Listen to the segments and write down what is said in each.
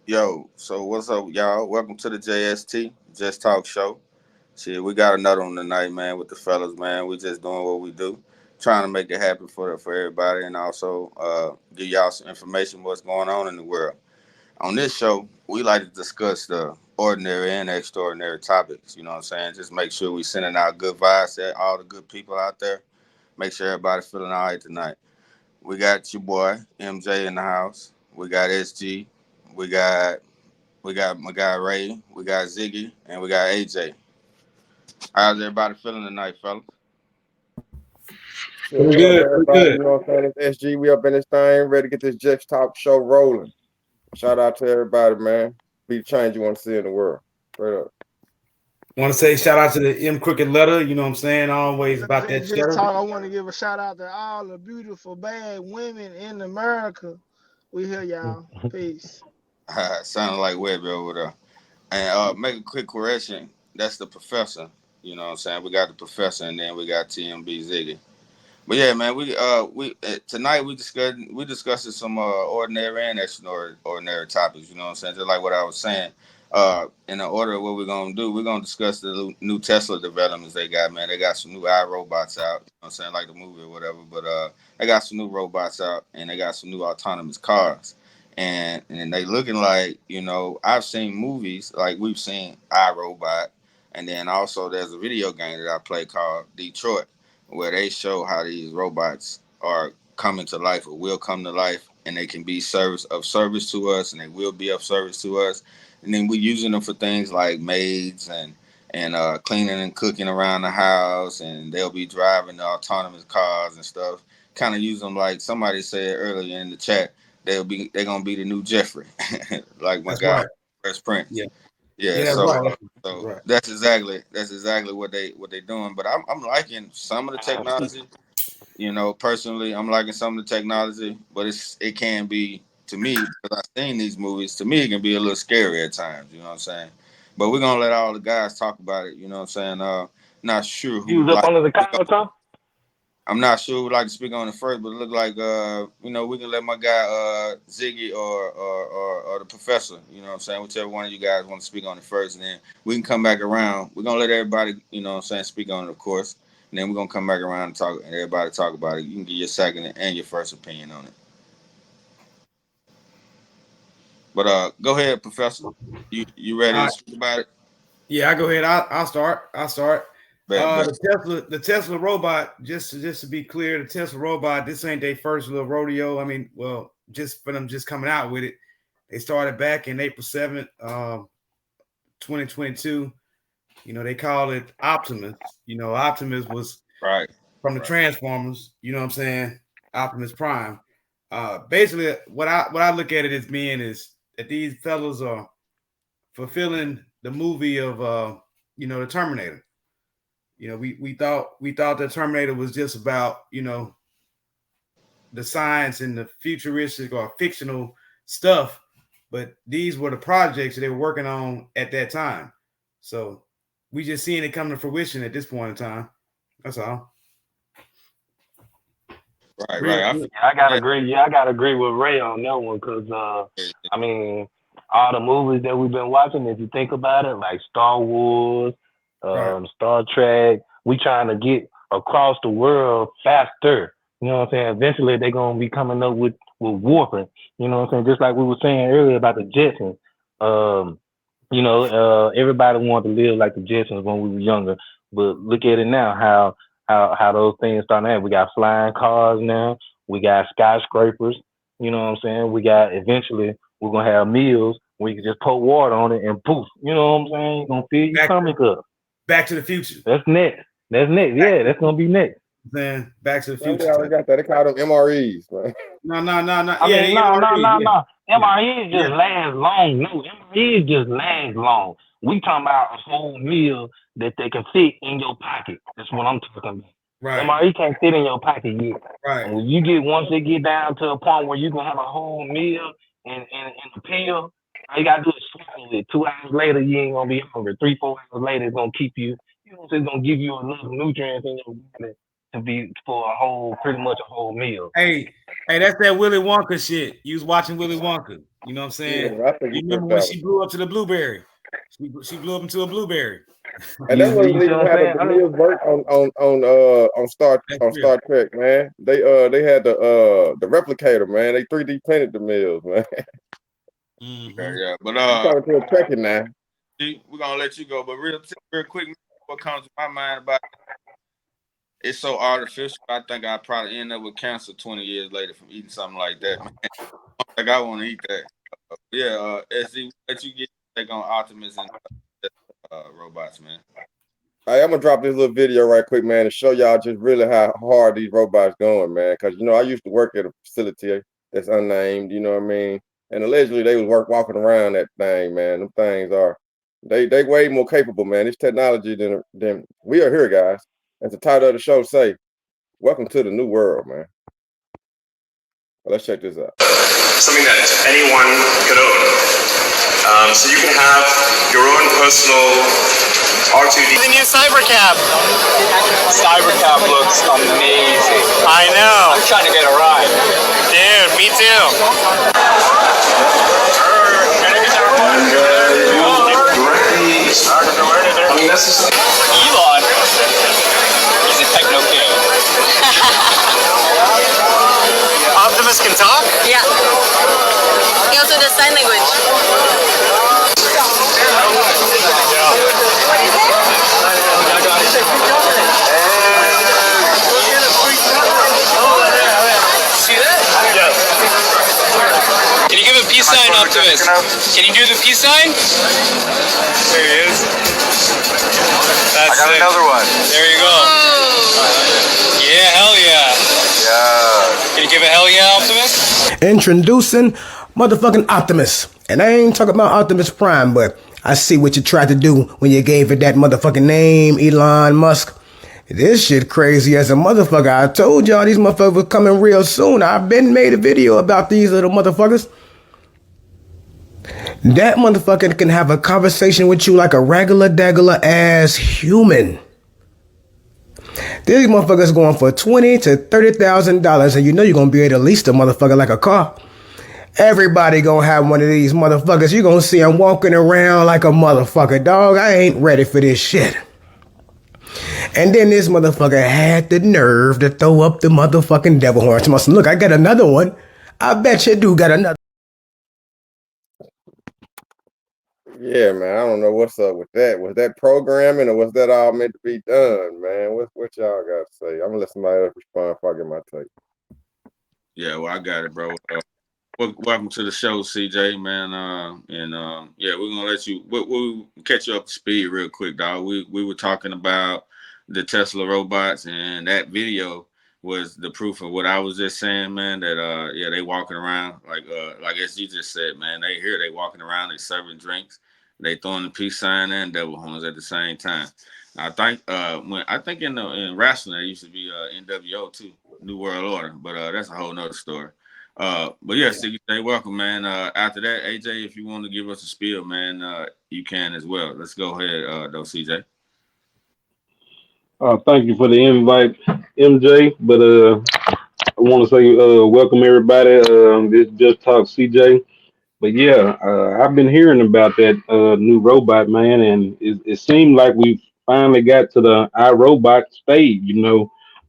Yo, so what's up, y'all? Welcome to the JST, Just Talk Show. Shit, we got another one tonight, man, with the fellas, man. We just doing what we do, trying to make it happen for everybody, and also give y'all some information what's going on in the world. On this show, we like to discuss the ordinary and extraordinary topics. You know what I'm saying? Just make sure we sending out good vibes to all the good people out there. Make sure everybody feeling all right tonight. We got your boy MJ in the house. We got SG. We got we got my guy Ray, we got Ziggy, and we got AJ. How's everybody feeling tonight, fellas? Shit, Pretty what up, good, pretty everybody? good. You know what I'm saying? It's SG. We up in this thing, ready to get this Jeff Talk show rolling. Shout out to everybody, man. Be the change you want to see in the world. Straight up. Want to say shout out to the M Crooked Letter. You know what I'm saying? Always Let about me that just cheddar. talk. I want to give a shout out to all the beautiful, bad women in America. We here, y'all. Peace. Sounding like Webby over there. And make a quick correction. That's the professor. You know what I'm saying? We got the professor, and then we got TMB Ziggy. But yeah, man, we tonight we discussing some ordinary and extraordinary topics. You know what I'm saying? Just like what I was saying. In the order of what we're gonna do, we're gonna discuss the new Tesla developments they got. Man, they got some new iRobots out. You know what I'm saying? Like the movie or whatever. But they got some new robots out, and they got some new autonomous cars. And they looking like, I've seen movies like we've seen iRobot, and then also there's a video game that I play called Detroit, where they show how these robots are coming to life or will come to life, and they can be service to us, and they will be of service to us. And then we're using them for things like maids and cleaning and cooking around the house, and they'll be driving the autonomous cars and stuff. Kind of use them like somebody said earlier in the chat. They're gonna be the new Jeffrey, like my That's guy right. Fresh Prince. Yeah. Yeah, Yeah, that's so right. That's so right. that's exactly what they're doing. But I'm liking some of the technology. Personally, I'm liking some of the technology, but it can be, to me, because I've seen these movies. To me, it can be a little scary at times. You know what I'm saying? But we're gonna let all the guys talk about it. You know what I'm saying? Not sure who You would was up like. under the couch, huh? I'm not sure who would like to speak on it first, but it look like we can let my guy Ziggy or the professor, you know what I'm saying, whichever one of you guys want to speak on it first, and then we can come back around. We're gonna let everybody, you know what I'm saying, speak on it, of course, and then we're gonna come back around and talk and everybody talk about it. You can give your second and your first opinion on it. But go ahead, professor. You All ready to right. speak about it? Yeah, I go ahead. I'll start. I'll start. Bet, bet. The Tesla robot. Just to be clear, the Tesla robot. This ain't their first little rodeo. I mean, well, just for them just coming out with it. They started back in April 7th, 2022. They call it Optimus. Optimus was Right, from the right, Transformers. You know what I'm saying? Optimus Prime. Basically, what I look at it as being is that these fellas are fulfilling the movie of the Terminator. We thought the Terminator was just about the science and the futuristic or fictional stuff, but these were the projects that they were working on at that time. So we just seeing it come to fruition at this point in time. That's all. right, Real, right. I real feel I gotta that. agree. Yeah, I gotta agree with Ray on that one because I mean, all the movies that we've been watching, if you think about it, like Star Wars, right. Star Trek, we trying to get across the world faster. You know what I'm saying? Eventually, they're gonna be coming up with warping. You know what I'm saying? Just like we were saying earlier about the Jetsons. Um, everybody wanted to live like the Jetsons when we were younger, but look at it now. How those things starting out. We got flying cars now. We got skyscrapers. You know what I'm saying? We got eventually we're gonna have meals where you can just pour water on it and poof. You know what I'm saying? You're gonna fill your Back stomach up. Back to the Future. That's next. That's next. Back Yeah, that's gonna be next. then Back to the Man, we Future already type. got that. They call them MREs, man. No, no, no, no. I Yeah, mean, the no, no, MRE. no, Yeah, no. yeah, MREs yeah. just last long. No, MREs just last long. We talking about a whole meal that they can fit in your pocket. That's what I'm talking about. Right, MRE can't fit in your pocket yet. right. And when you get once they get down to a point where you can have a whole meal and a pill, all you gotta do is swallow it. 2 hours later, you ain't gonna be hungry. 3, 4 hours later, it's gonna keep you. It's gonna give you enough nutrients in your body to to be for a whole, pretty much a whole meal. Hey, that's that Willy Wonka shit. You was watching Willy Wonka. You know what I'm saying? Yeah, I think You he remember took when that she blew up to the blueberry? She blew up into a blueberry. And that wasn't You see even what I'm how saying? the I mean, meals work That's on real. Star Trek, man. They had the replicator, man. They 3D printed the meals, man. Yeah, Mm-hmm. yeah. But You talking to a Trekkie now? we're gonna let you go. But real quick, what comes to my mind about it's so artificial. I think I probably end up with cancer 20 years later from eating something like that. Man. Like I want to eat that. Yeah, SZ, let you get your take on Optimus and robots, man. Hey, I'm gonna drop this little video right quick, man, to show y'all just really how hard these robots going, man. Cause I used to work at a facility that's unnamed, you know what I mean? And allegedly they was walking around that thing, man. Them things are they way more capable, man. It's technology than we are here, guys. As the title of the show say, welcome to the new world, man. Well, let's check this out. Something that anyone could own. So you can have your own personal R2D. The new Cybercab. Cybercab looks amazing. I know. I'm trying to get a ride. Dude, me too. I mean, that's just Elon. He's a techno king. Optimus can talk? Yeah. He also does sign language. See that? Yes. Can you give a peace sign, Optimus? Can you do the peace sign? There he is. That's I got it. Another one. There you go. Yeah, hell yeah. Yeah. Can you give a hell yeah, Optimus? Introducing motherfucking Optimus. And I ain't talking about Optimus Prime, but I see what you tried to do when you gave it that motherfucking name, Elon Musk. This shit crazy as a motherfucker. I told y'all these motherfuckers were coming real soon. I've been made a video about these little motherfuckers. That motherfucker can have a conversation with you like a regular daggler ass human. These motherfuckers going for $20,000 to $30,000, and you're gonna be able to lease the motherfucker like a car. Everybody gonna have one of these motherfuckers. You gonna see them walking around like a motherfucker, dog. I ain't ready for this shit. And then this motherfucker had the nerve to throw up the motherfucking devil horn. Look, I got another one. I bet you do got another. Yeah, man. I don't know what's up with that. Was that programming or was that all meant to be done, man? What y'all got to say? I'm gonna let somebody else respond before I get my take. Yeah, well, I got it, bro. Welcome to the show, CJ, man. Yeah, we're gonna let you. We'll catch you up to speed real quick, dog. We were talking about the Tesla robots, and that video was the proof of what I was just saying, man. That yeah, they walking around like as you just said, man. They walking around, they serving drinks, they throwing the peace sign and devil horns at the same time. I think in wrestling there used to be NWO too, New World Order, but that's a whole nother story. But yeah, CJ, welcome, man. After that, AJ, if you want to give us a spiel, man, you can as well. Let's go ahead, though, CJ. thank you for the invite, MJ. But I want to say welcome everybody. This just talk CJ. But yeah, I've been hearing about that new robot, man, and it seemed like we finally got to the iRobot stage,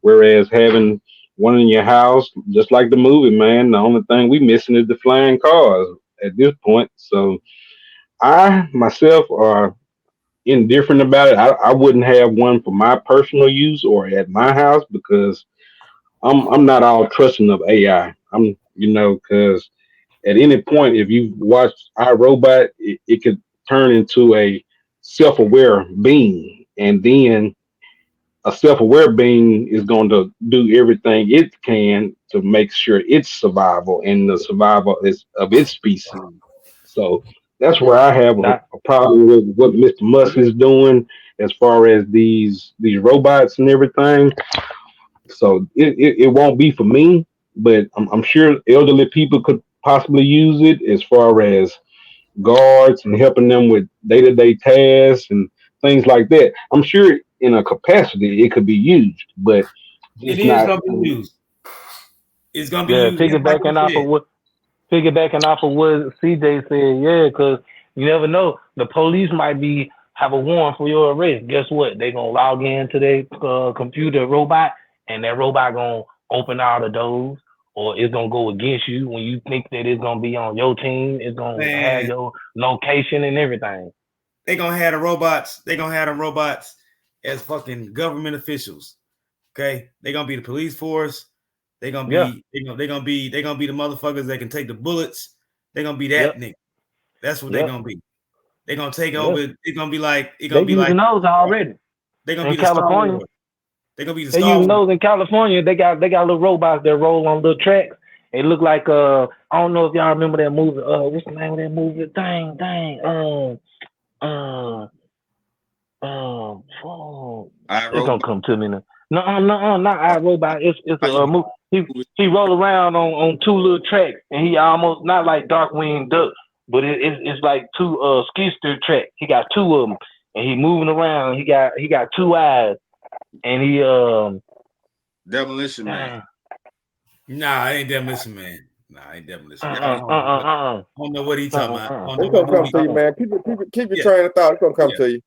whereas having one in your house, just like the movie, man, the only thing we missing is the flying cars at this point. So I myself are indifferent about it. I wouldn't have one for my personal use or at my house because I'm not all trusting of AI. Because at any point, if you watch iRobot, it could turn into a self-aware being, and then a self-aware being is going to do everything it can to make sure its survival and the survival is of its species. So that's where I have a problem with what Mr. Musk is doing as far as these robots and everything. So it won't be for me, but I'm sure elderly people could possibly use it as far as guards and helping them with day-to-day tasks and things like that. I'm sure in a capacity it could be used, but It is gonna be used. It's gonna be used. Piggybacking off of what CJ said, yeah, because you never know. The police might have a warrant for your arrest. Guess what? They gonna log into their computer robot, and that robot gonna open all the doors, or it's gonna go against you when you think that it's gonna be on your team. It's gonna have your location and everything. They gonna have the robots. They gonna have the robots as fucking government officials. Okay, they gonna be the police force. They gonna be they gonna be the motherfuckers that can take the bullets. They gonna be that nigga. That's what they gonna be. They gonna take over. It's gonna be like those already. They gonna be the California. Star Wars. They gonna be the They Star using Wars. those in California. They got little robots that roll on little tracks. It look like I don't know if y'all remember that movie. What's the name of that movie? Dang. It's gonna come to me now. No, not iRobot. It's a movie. He roll around on two little tracks, and he almost not like Darkwing Duck, but it's like two skidster tracks. He got two of them, and he moving around. He got two eyes, and he Demolition Man. Nah, I ain't Demolition Man. Nah, I ain't Demolition Man. I don't know what he talking about. It's gonna come to you, man. Keep your train of thought. It's gonna come to you.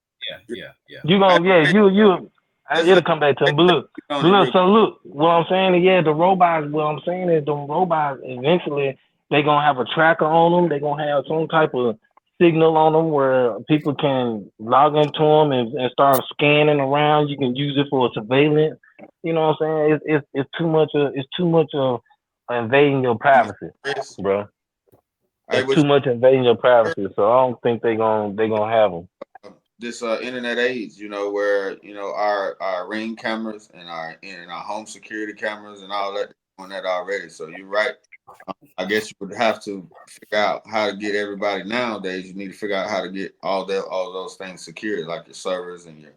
Yeah. You it'll come back to him. But look, what I'm saying is, the robots, eventually they gonna have a tracker on them. They gonna have some type of signal on them where people can log into them and start scanning around. You can use it for surveillance. You know what I'm saying? It's too much of invading your privacy, bro. It's too much invading your privacy. So I don't think they gonna have them. This internet age, where our Ring cameras and our home security cameras and all that on that already. So you're right. I guess you would have to figure out how to get everybody nowadays. You need to figure out how to get all those things secured, like your servers and your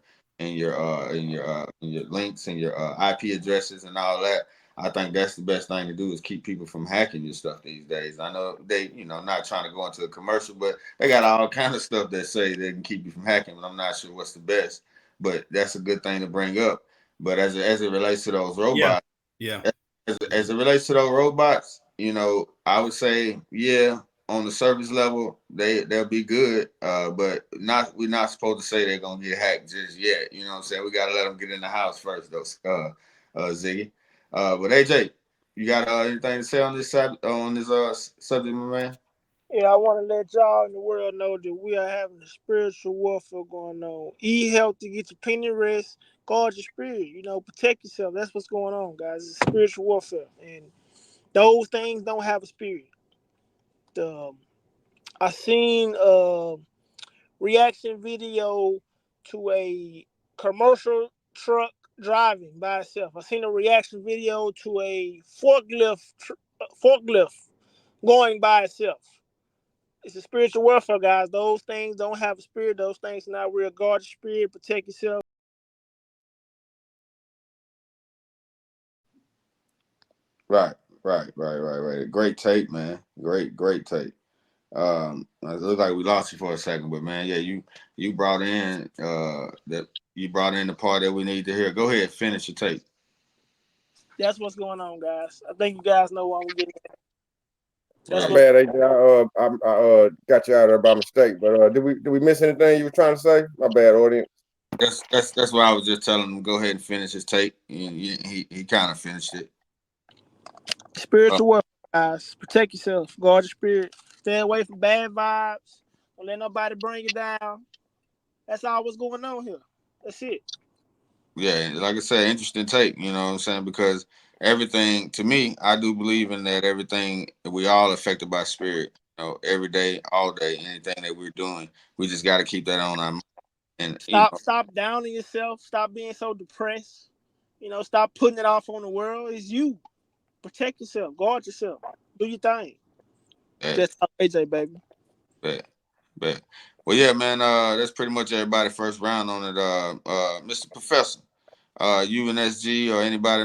links and your IP addresses and all that. I think that's the best thing to do is keep people from hacking your stuff these days. I know they, not trying to go into a commercial, but they got all kind of stuff that say they can keep you from hacking. But I'm not sure what's the best. But that's a good thing to bring up. But as it relates to those robots, as it relates to those robots, I would say, on the surface level, they'll be good. But we're not supposed to say they're gonna get hacked just yet. You know what I'm saying? We gotta let them get in the house first, though. Ziggy. But AJ, you got anything to say on this subject, my man? Yeah, I want to let y'all in the world know that we are having a spiritual warfare going on. Eat healthy, get your penny rest, guard your spirit. Protect yourself. That's what's going on, guys. It's spiritual warfare, and those things don't have a spirit. I seen a reaction video to a commercial truck driving by itself. I seen a reaction video to a forklift going by itself. It's a spiritual warfare, guys. Those things don't have a spirit. Those things are not real. Guard your spirit. Protect yourself. Right. Great take, man. Great take. It looked like we lost you for a second, but man, yeah, you brought in the part that we need to hear. Go ahead, finish your take. That's what's going on, guys. I think you guys know why I'm getting at. My bad, AJ. I got you out of there by mistake. But did we miss anything you were trying to say? My bad, audience. That's why I was just telling him go ahead and finish his take. He kind of finished it. Spiritual warfare, guys. Protect yourself. Guard your spirit. Stay away from bad vibes. Don't let nobody bring you down. That's all what's going on here. That's it. Yeah, like I said, interesting take. You know what I'm saying? Because everything, to me, I do believe in that. Everything, we all affected by spirit. Every day, all day, anything that we're doing, we just got to keep that on our mind. And stop downing yourself. Stop being so depressed. Stop putting it off on the world. It's you. Protect yourself. Guard yourself. Do your thing. Just AJ, baby. Bet. Well, yeah, man. That's pretty much everybody first round on it. Mr. Professor, UNSG or anybody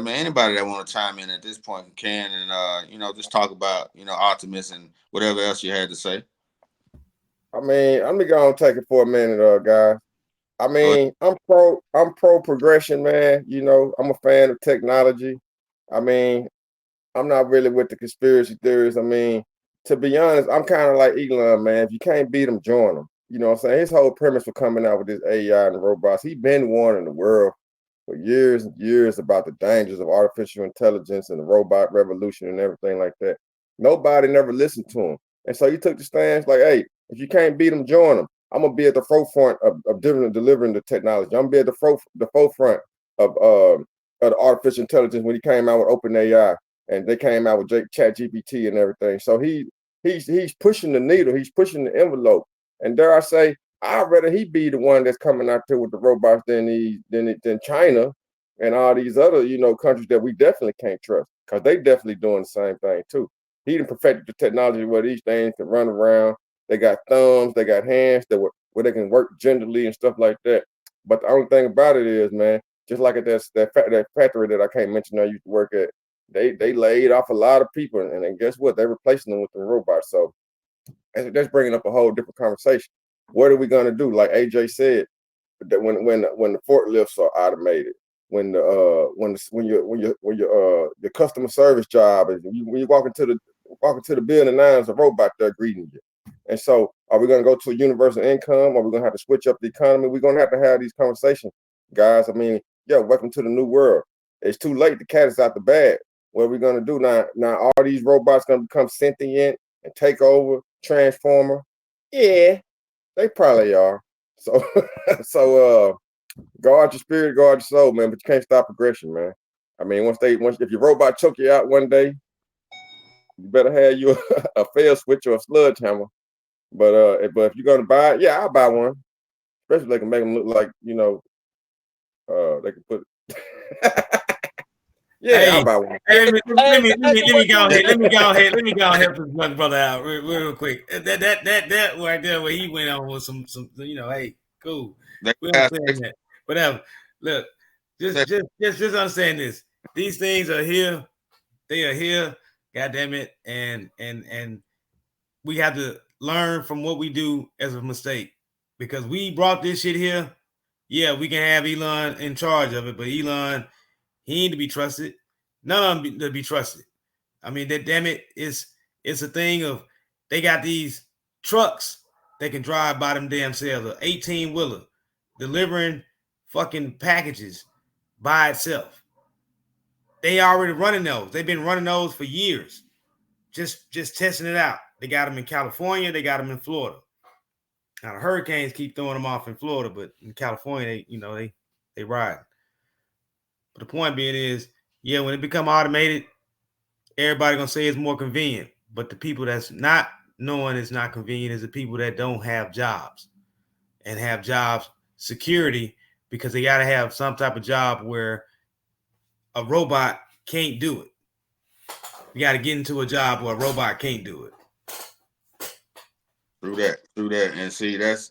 that want to chime in at this point can, and just talk about Optimus and whatever else you had to say. I mean, I'm gonna go and take it for a minute, guys. I Go mean, I'm pro progression, man. You know, I'm a fan of technology. I mean, I'm not really with the conspiracy theories. I mean, to be honest, I'm kind of like Elon, man. If you can't beat him, join him. You know what I'm saying? His whole premise for coming out with this AI and the robots, he been warning the world for years and years about the dangers of artificial intelligence and the robot revolution and everything like that. Nobody never listened to him. And so he took the stance like, hey, if you can't beat him, join him. I'm gonna be at the forefront of delivering the technology. I'm gonna be at the forefront of the artificial intelligence when he came out with OpenAI and they came out with Chat GPT and everything. So he's pushing the needle, he's pushing the envelope. And dare I say, I'd rather he be the one that's coming out there with the robots than China and all these other, countries that we definitely can't trust because they definitely doing the same thing too. He done perfected the technology where these things can run around. They got thumbs, they got hands where they can work gingerly and stuff like that. But the only thing about it is, man, just like at that factory that I can't mention I used to work at, they laid off a lot of people, and then guess what? They're replacing them with the robots. So that's bringing up a whole different conversation. What are we gonna do? Like AJ said, that when the forklifts are automated, when your customer service job is when you walk into the building now, there's a robot there greeting you. And so, are we gonna go to a universal income? Are we gonna have to switch up the economy? We're gonna have to have these conversations, guys. I mean, yeah, welcome to the new world. It's too late. The cat is out the bag. What are we gonna do now? Now, all these robots gonna become sentient and take over, transformer? Yeah, they probably are. So, so guard your spirit, guard your soul, man. But you can't stop progression, man. I mean, once if your robot choke you out one day, you better have you a fail switch or a sludge hammer. But if you're gonna buy it, yeah, I'll buy one. Especially they can make them look like they can put. Yeah, I'll Hey, buy one. hey, Hey, exactly let me what go you ahead. ahead. Let me said. go ahead. Let me go ahead. Help this young brother out real quick. That right there where he went on with some. Hey, cool. They We have understand that. Whatever. Look, just understand this. These things are here. They are here. God damn it. And we have to learn from what we do as a mistake because we brought this shit here. Yeah, we can have Elon in charge of it, but Elon, he ain't to be trusted. None of them to be trusted. I mean, that damn it, it's a thing of they got these trucks that can drive by them damn selves, an 18 wheeler delivering fucking packages by itself. They already running those. They've been running those for years, just testing it out. They got them in California. They got them in Florida. Now the hurricanes keep throwing them off in Florida, but in California, they ride. But the point being is, yeah, when it become automated, everybody gonna say it's more convenient. But the people that's not knowing it's not convenient is the people that don't have jobs and have jobs security because they gotta have some type of job where a robot can't do it. You gotta get into a job where a robot can't do it. Through that, and see, that's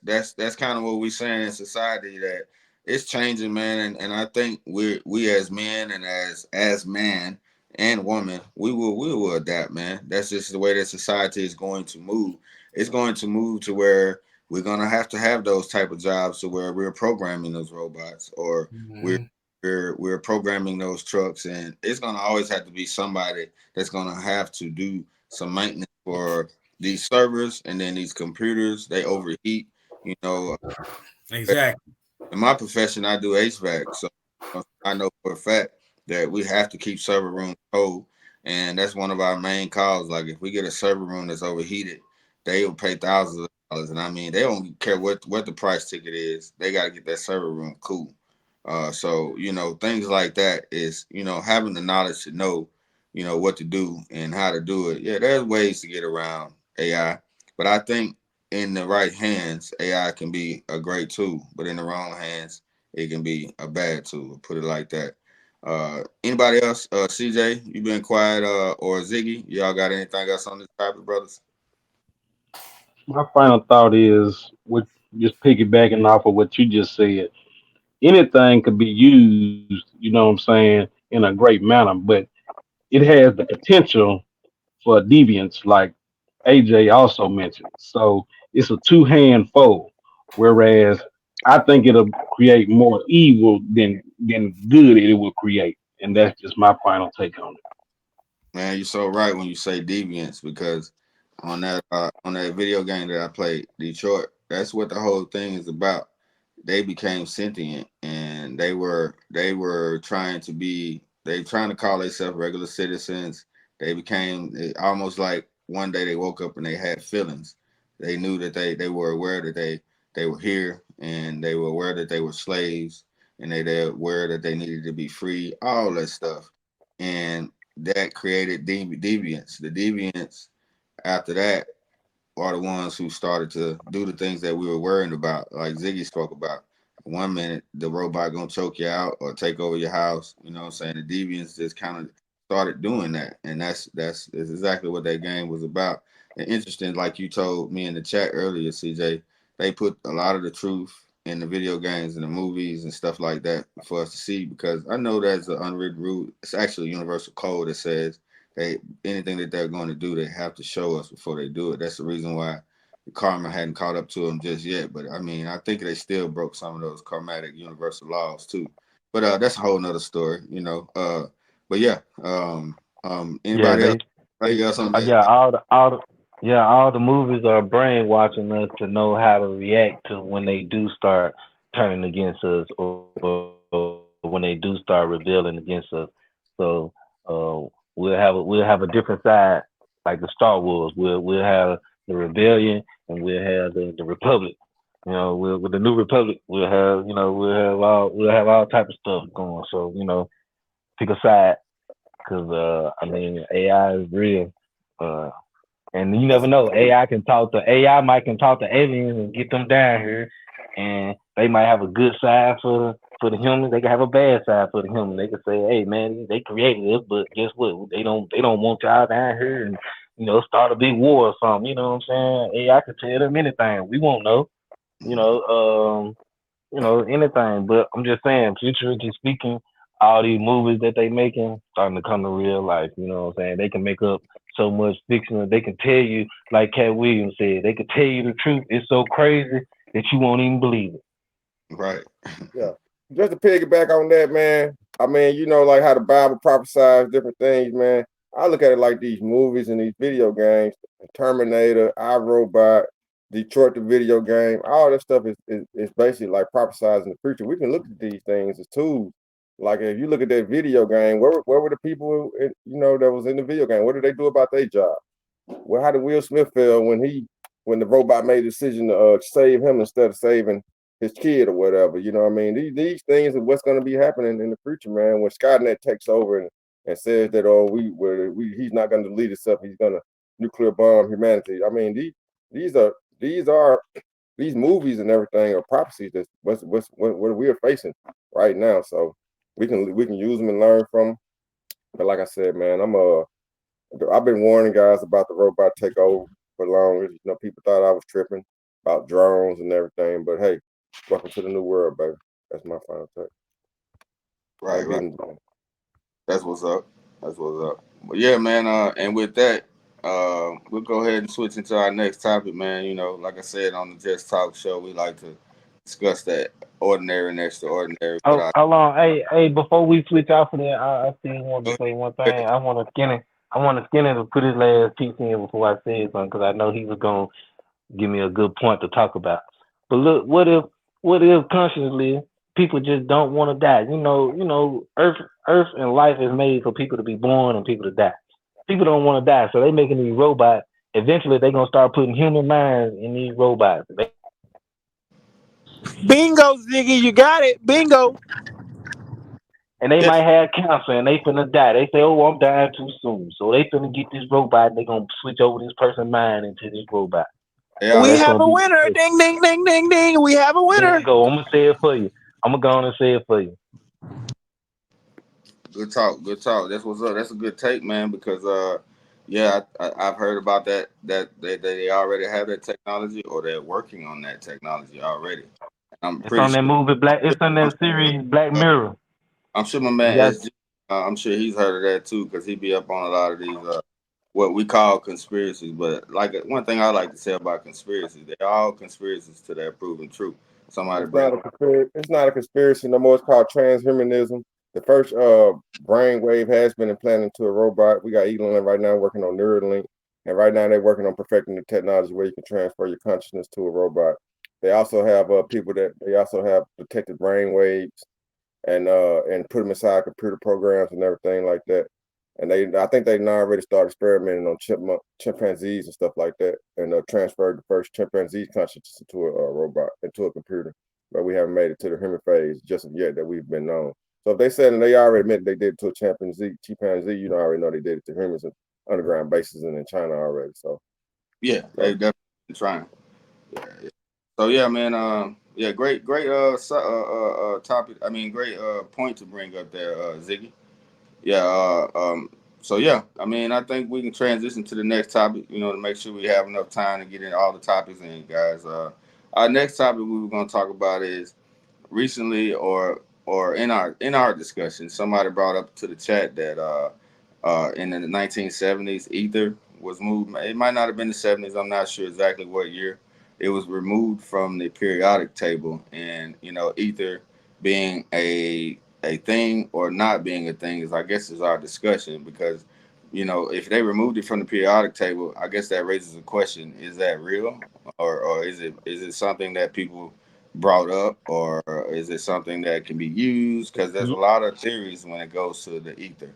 kind of what we saying in society that it's changing, man, and I think we as men and as man and woman, we will adapt, man. That's just the way that society is going to move. It's going to move to where we're gonna have to have those type of jobs to where we're programming those robots or we're Mm-hmm. we're programming those trucks, and it's gonna always have to be somebody that's gonna have to do some maintenance for these servers and then these computers. They overheat. You know, Exactly. in my profession, I do HVAC, so I know for a fact that we have to keep server rooms cold, and that's one of our main calls. Like if we get a server room that's overheated, they will pay thousands of dollars, and I mean they don't care what the price ticket is. They got to get that server room cool. So things like that is having the knowledge to know what to do and how to do it. Yeah, there's ways to get around AI, but I think in the right hands, AI can be a great tool, but in the wrong hands, it can be a bad tool. Put it like that. Anybody else? CJ, you been quiet? Or Ziggy, y'all got anything else on this topic, brothers? My final thought is with just piggybacking off of what you just said. Anything could be used, you know what I'm saying, in a great manner, but it has the potential for deviance, like AJ also mentioned. So it's a two-hand fold. Whereas I think it'll create more evil than good it will create, and that's just my final take on it. Man, you're so right when you say deviance because on that video game that I played, Detroit, that's what the whole thing is about. They became sentient and they were trying to be they trying to call themselves regular citizens. They became almost like one day they woke up and they had feelings. They knew that they were aware that they were here and they were aware that they were slaves and they were aware that they needed to be free, all that stuff. And that created deviance. The deviance after that are the ones who started to do the things that we were worrying about, like Ziggy spoke about. One minute the robot gonna choke you out or take over your house. You know what I'm saying? The deviants just kind of started doing that, and that's exactly what that game was about. And interesting, like you told me in the chat earlier, CJ, they put a lot of the truth in the video games and the movies and stuff like that for us to see because I know there's an unwritten rule. It's actually a universal code that says they anything that they're going to do, they have to show us before they do it. That's the reason why the karma hadn't caught up to them just yet. But I mean, I think they still broke some of those karmatic universal laws too. But that's a whole nother story, you know. But yeah, Yeah, anybody else? Anybody else on that? yeah, all the movies are brainwashing us to know how to react to when they do start turning against us, or when they do start rebelling against us. So we'll have a different side, like the Star Wars. We'll have the rebellion, and we'll have the republic. With the new republic, we'll have all type of stuff going. So pick a side, because I mean AI is real. Uh, and you never know. AI might can talk to aliens and get them down here, and they might have a good side for the humans. They can have a bad side for the human. They can say, "Hey, man, they created us, but guess what? They don't want y'all down here, and start a big war or something." You know what I'm saying? AI can tell them anything. We won't know. You know, anything. But I'm just saying, futuristically speaking, all these movies that they making starting to come to real life. You know what I'm saying? They can make up so much fiction. They can tell you, like Cat Williams said, they can tell you the truth. It's so crazy that you won't even believe it. Right. Yeah. Just to piggyback on that, man. I mean, like how the Bible prophesies different things, man. I look at it like these movies and these video games, Terminator, iRobot, Detroit the video game, all that stuff is basically like prophesizing the future. We can look at these things as tools. Like if you look at that video game, where were the people that was in the video game? What did they do about their job? Well, how did Will Smith feel when the robot made a decision to save him instead of saving his kid or whatever? You know what I mean? These things are what's going to be happening in the future, man. When Skynet takes over and says that he's not going to lead us up, he's going to nuclear bomb humanity. I mean these are these movies and everything are prophecies. That's what we are facing right now. So we can use them and learn from them. But like I said, man, I've been warning guys about the robot takeover for long. People thought I was tripping about drones and everything, but hey, welcome to the new world, baby. That's my final take. Right. Back Right. getting That's what's up. That's what's up. But yeah, man. And with that, we'll go ahead and switch into our next topic, man. You know, like I said on the Just Talk show, we like to discuss that ordinary and extraordinary. But Oh, hold on. Hey, before we switch off of that, I still want to say one thing. I want to Skinner to put his last piece in before I say something, because I know he was gonna give me a good point to talk about. But look, what if consciously people just don't want to die? Earth and life is made for people to be born and people to die. People don't want to die, so they making these robots. Eventually, they're gonna start putting human minds in these robots. Bingo, Ziggy, you got it. Bingo. And they yeah, might have cancer and they finna die. They say, "Oh, I'm dying too soon." So they finna get this robot and they gonna switch over this person's mind into this robot. they So We that's already have gonna a be winner. Ding, ding, ding, ding, ding. We have a winner. bingo. I'm gonna say it for you. I'm gonna go on and say it for you. good talk. Good talk. That's what's up. That's a good take, man. Because yeah, I've heard about that they already have that technology or they're working on that technology already. I'm It's pretty on that sure. movie Black. It's on I'm that series Black sure. Mirror. I'm sure my You man got SG. I'm sure he's heard of that too because he be up on a lot of these what we call conspiracies. But like one thing I like to say about conspiracies, they're all conspiracies to their proven truth. Somebody It's break. not a conspiracy. It's not a conspiracy no more. It's called transhumanism. The first brain wave has been implanted into a robot. We got Elon right now working on Neuralink, and right now they're working on perfecting the technology where you can transfer your consciousness to a robot. They also have people that they also have detected brain waves and put them inside computer programs and everything like that. And I think they now already started experimenting on chimpanzees and stuff like that, and transferred the first chimpanzee consciousness into a robot, into a computer. But we haven't made it to the human phase just yet that we've been known. So if they said and they already admitted they did it to a chimpanzee, you know, I already know they did it to humans on underground bases and in China already. So Yeah, they definitely been trying. Yeah, yeah. So yeah, man. Yeah, great topic. I mean, great point to bring up there, Ziggy. Yeah. So yeah, I mean, I think we can transition to the next topic. You know, to make sure we have enough time to get in all the topics in, guys. Our next topic we were going to talk about is recently or in our discussion, somebody brought up to the chat that in the 1970s, ether was moved. It might not have been the 70s. I'm not sure exactly what year. It was removed from the periodic table, and you know, ether being a thing or not being a thing is, I guess, is our discussion because you know, if they removed it from the periodic table, I guess that raises a question: is that real, or is it something that people brought up, or is it something that can be used? Because there's a lot of theories when it goes to the ether,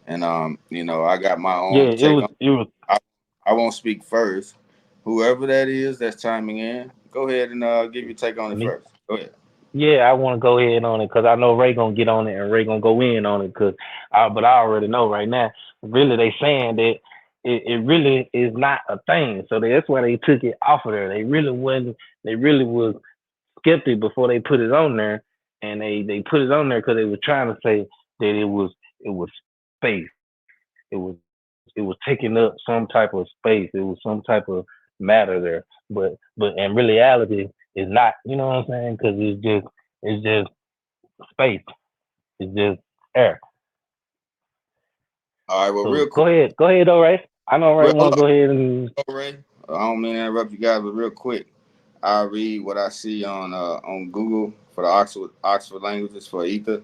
and you know, I got my Yeah, own it take was on. it was I, I won't speak first. Whoever that is that's chiming in, go ahead and give your take on it me. first. Go ahead. Yeah, I want to go ahead on it because I know Ray gonna get on it and Ray gonna go in on it but I already know right now. Really, they saying that it really is not a thing, so that's why they took it off of there. They really wasn't. They really was skeptic before they put it on there, and they put it on there because they were trying to say that it was space. It was taking up some type of space. It was some type of matter there, but in reality, it's not. You know what I'm saying? Because it's just space. It's just air. All right. Well, So real quick, go ahead, though, Ray. I know Ray real, hold want to on, go ahead and Ray. I don't mean to interrupt you guys, but real quick, I'll read what I see on Google for the Oxford languages for ether.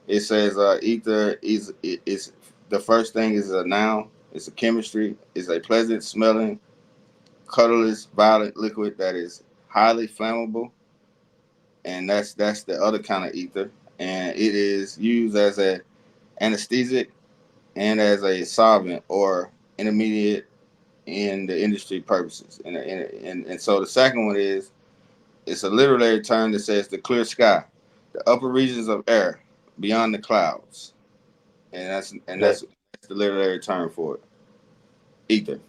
It says ether is the first thing is a noun. It's a chemistry. It's a pleasant smelling, colorless, violet liquid that is highly flammable, and that's the other kind of ether. And it is used as a anesthetic and as a solvent or intermediate in the industry purposes. And so the second one is it's a literary term that says the clear sky, the upper regions of air beyond the clouds, and that that's the literary term for it. Ether.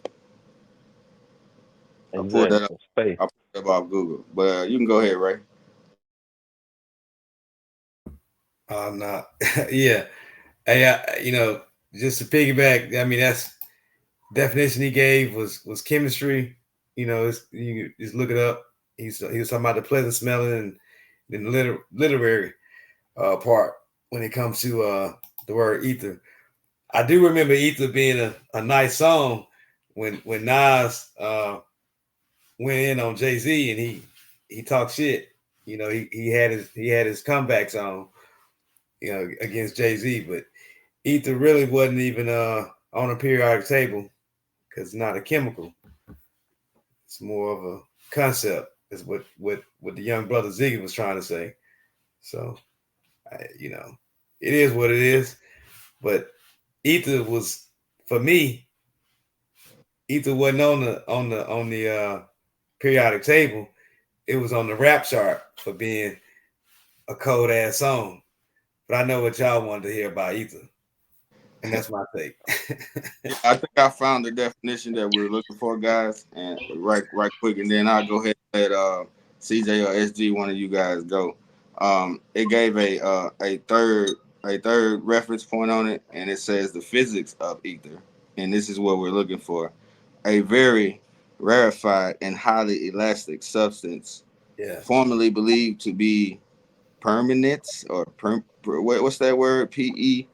I pulled that up. exactly space. I pulled it up off Google, but you can go ahead, Ray. Not yeah. Hey, just to piggyback, I mean that's definition he gave was chemistry. You just look it up. He was talking about the pleasant smelling and then the literary part when it comes to the word ether. I do remember ether being a nice song when Nas went in on Jay-Z and he talked shit. He had his comeback song, against Jay-Z, but ether really wasn't even on a periodic table because it's not a chemical. It's more of a concept, is what the young brother Ziggy was trying to say. So, it is what it is. But ether was, for me, ether wasn't on the periodic table. It was on the rap chart for being a cold ass song. But I know what y'all wanted to hear about ether, and that's my take. Yeah, I think I found the definition that we're looking for, guys, and right quick, and then I'll go ahead and let CJ or SG, one of you guys, go. It gave a third reference point on it, and it says the physics of ether, and this is what we're looking for: a very rarefied and highly elastic substance, Yeah, formerly believed to be permanence or what's that word? PERMEATE,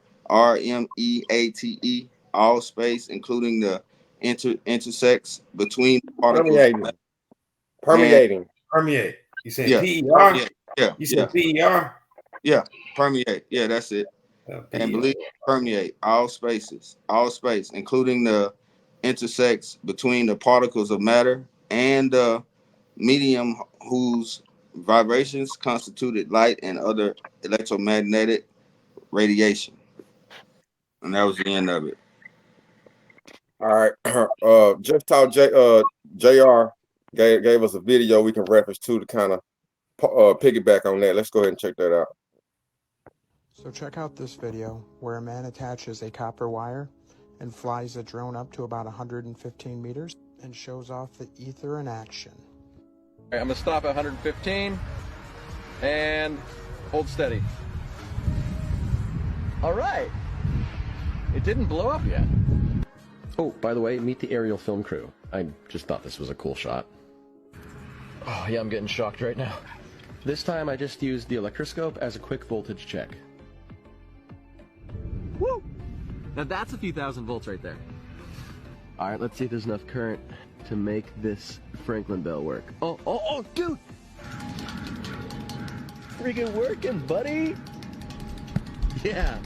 all space, including the intersects between particles permeating, and permeating. permeate. You said Yeah, PER? permeate. Yeah, You yeah, said PER? yeah. Permeate. Yeah, that's it. And PER. believe permeate all spaces, all space, including the intersects between the particles of matter and the medium whose vibrations constituted light and other electromagnetic radiation. And that was the end of it. All right. Just talk JR gave us a video we can reference to kind of piggyback on that. Let's go ahead and check that out. So check out this video where a man attaches a copper wire and flies a drone up to about 115 meters and shows off the ether in action. All right, I'm gonna stop at 115 and hold steady. All right. It didn't blow up yet. Oh, by the way, meet the aerial film crew. I just thought this was a cool shot. Oh, yeah, I'm getting shocked right now. This time I just used the electroscope as a quick voltage check. Woo! Now that's a few thousand volts right there. All right, let's see if there's enough current to make this Franklin bell work. Oh, dude! Freaking working, buddy! Yeah!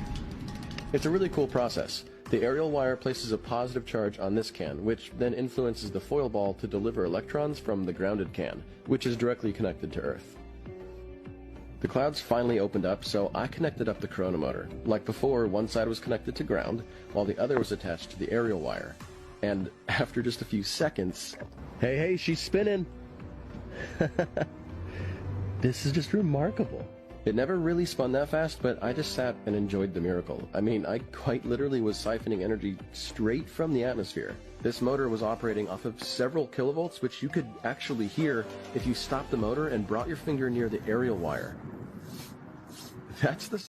It's a really cool process. The aerial wire places a positive charge on this can, which then influences the foil ball to deliver electrons from the grounded can, which is directly connected to Earth. The clouds finally opened up, so I connected up the corona motor. Like before, one side was connected to ground, while the other was attached to the aerial wire. And after just a few seconds... Hey, she's spinning! This is just remarkable. It never really spun that fast, but I just sat and enjoyed the miracle. I mean, I quite literally was siphoning energy straight from the atmosphere. This motor was operating off of several kilovolts, which you could actually hear if you stopped the motor and brought your finger near the aerial wire. That's the...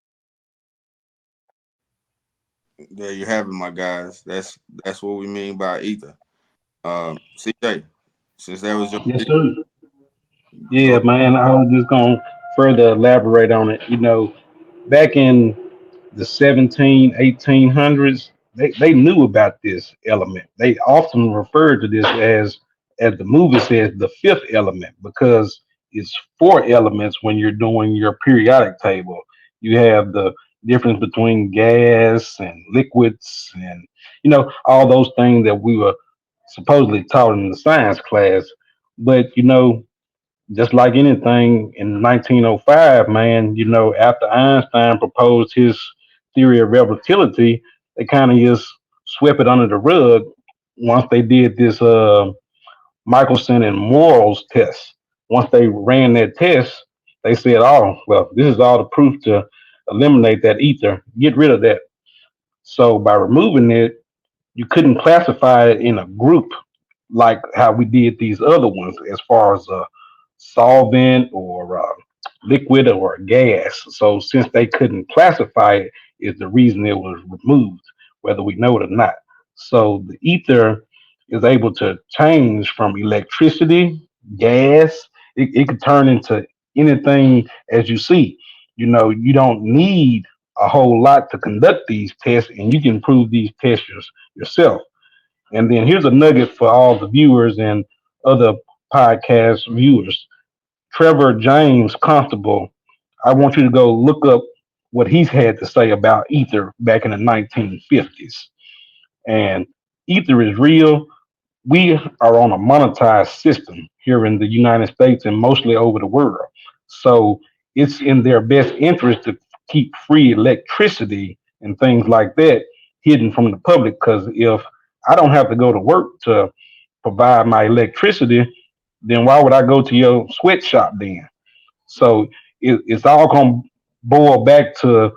There you have it, my guys. That's what we mean by ether. CJ, since that was your... Yes, sir. Yeah, man, I was just going to further elaborate on it. You know, back in the 1800s, they knew about this element. They often referred to this as the movie says, the fifth element, because it's four elements when you're doing your periodic table. You have the difference between gas and liquids and, you know, all those things that we were supposedly taught in the science class. But, you know, just like anything in 1905, man, you know, after Einstein proposed his theory of relativity, they kind of just swept it under the rug once they did this Michelson and Morrow's test. Once they ran that test, they said, oh, well, this is all the proof to eliminate that ether, get rid of that. So by removing it, you couldn't classify it in a group like how we did these other ones as far as solvent or liquid or gas. So since they couldn't classify it, is the reason it was removed, whether we know it or not. So the ether is able to change from electricity, gas. It could turn into anything as you see. You know, you don't need a whole lot to conduct these tests, and you can prove these tests yourself. And then here's a nugget for all the viewers and other podcast viewers. Trevor James Constable, I want you to go look up what he's had to say about ether back in the 1950s. And ether is real. We are on a monetized system here in the United States and mostly over the world. So it's in their best interest to keep free electricity and things like that hidden from the public. Because if I don't have to go to work to provide my electricity, then why would I go to your sweatshop then? So it's all going to boil back to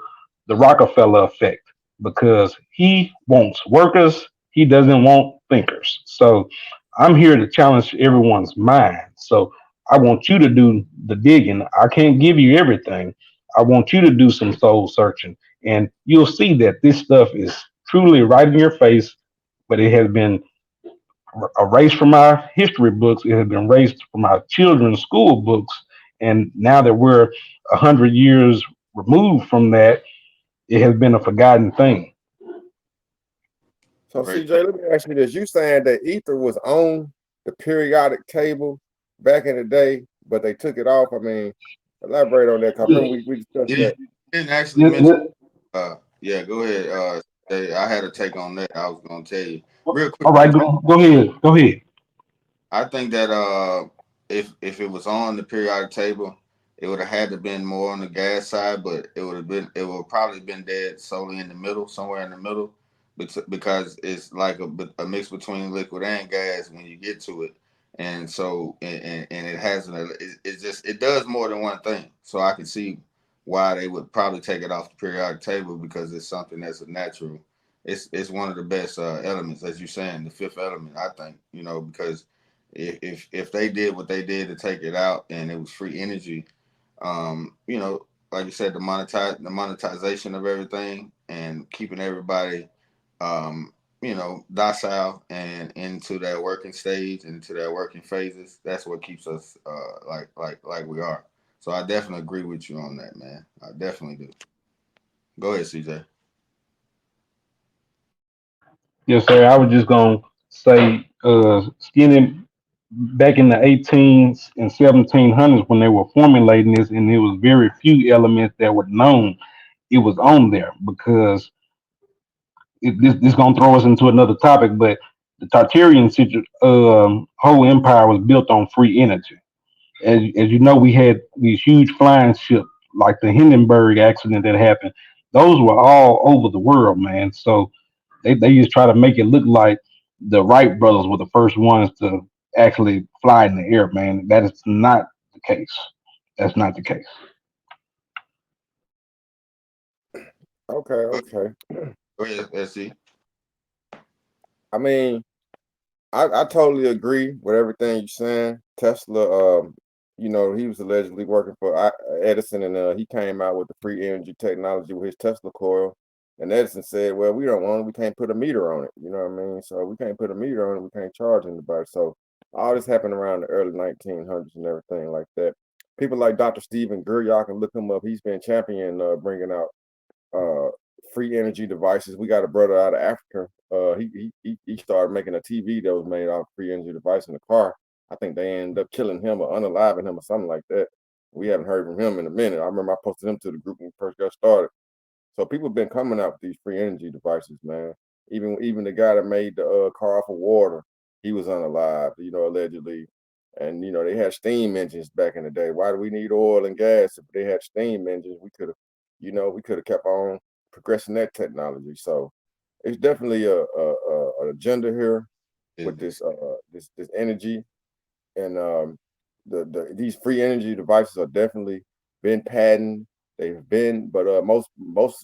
the Rockefeller effect because he wants workers, he doesn't want thinkers. So I'm here to challenge everyone's mind. So I want you to do the digging. I can't give you everything. I want you to do some soul searching, and you'll see that this stuff is truly right in your face, but it has been erased from our history books. It has been erased from our children's school books. And now that we're 100 years removed from that, it has been a forgotten thing. So CJ, let me ask you this. You saying that ether was on the periodic table back in the day but they took it off. I mean, elaborate on that. Cause I remember we discussed You that. didn't actually mention. Yeah, go ahead. I had a take on that. I was gonna tell you real quick. All right, go ahead. Go ahead. I think that if it was on the periodic table, it would have had to been more on the gas side, but it would probably been dead solely in the middle, somewhere in the middle, because it's like a mix between liquid and gas when you get to it, and so and it has it's just it does more than one thing. So I can see why they would probably take it off the periodic table because it's something that's a natural. It's one of the best elements, as you're saying, the fifth element. I think because if they did what they did to take it out and it was free energy, like you said, the monetization of everything and keeping everybody, docile and into that working stage, into that working phases. That's what keeps us like we are. So I definitely agree with you on that, man. I definitely do. Go ahead, CJ. Yes, sir. I was just gonna say, skinny back in the 18s and 1700s when they were formulating this, and there was very few elements that were known. It was on there because this gonna throw us into another topic, but the Tartarian whole empire was built on free energy. As you know, we had these huge flying ships like the Hindenburg accident that happened. Those were all over the world, man. So they just try to make it look like the Wright brothers were the first ones to actually fly in the air, man. That is not the case. That's not the case. Okay, okay. Go ahead, SC. I mean, I totally agree with everything you're saying. Tesla, he was allegedly working for Edison, and he came out with the free energy technology with his Tesla coil. And Edison said, "Well, we don't want it. We can't put a meter on it. You know what I mean? So we can't put a meter on it. We can't charge anybody." So all this happened around the early 1900s and everything like that. People like Dr. Stephen Greer, y'all can look him up. He's been champion bringing out uh, free energy devices. We got a brother out of Africa. He started making a TV that was made out of free energy device in the car. I think they ended up killing him or unaliving him or something like that. We haven't heard from him in a minute. I remember I posted him to the group when we first got started. So people have been coming out with these free energy devices, man. Even the guy that made the car off of water, he was unalived, allegedly. And they had steam engines back in the day. Why do we need oil and gas if they had steam engines? We could have kept on progressing that technology. So it's definitely an agenda here with this energy and these free energy devices are definitely been patented. They've been, but most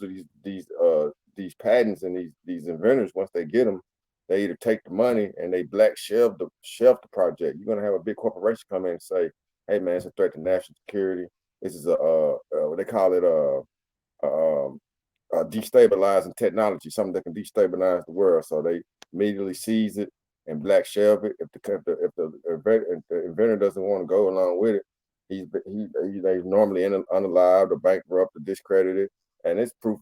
of these patents and these inventors, once they get them, they either take the money and they black shelf the project. You're gonna have a big corporation come in and say, "Hey man, it's a threat to national security. This is a what they call it um, destabilizing technology, something that can destabilize the world." So they immediately seize it and black shelf it. If the inventor doesn't want to go along with it, he's normally unalive or bankrupt or discredited, and it's proof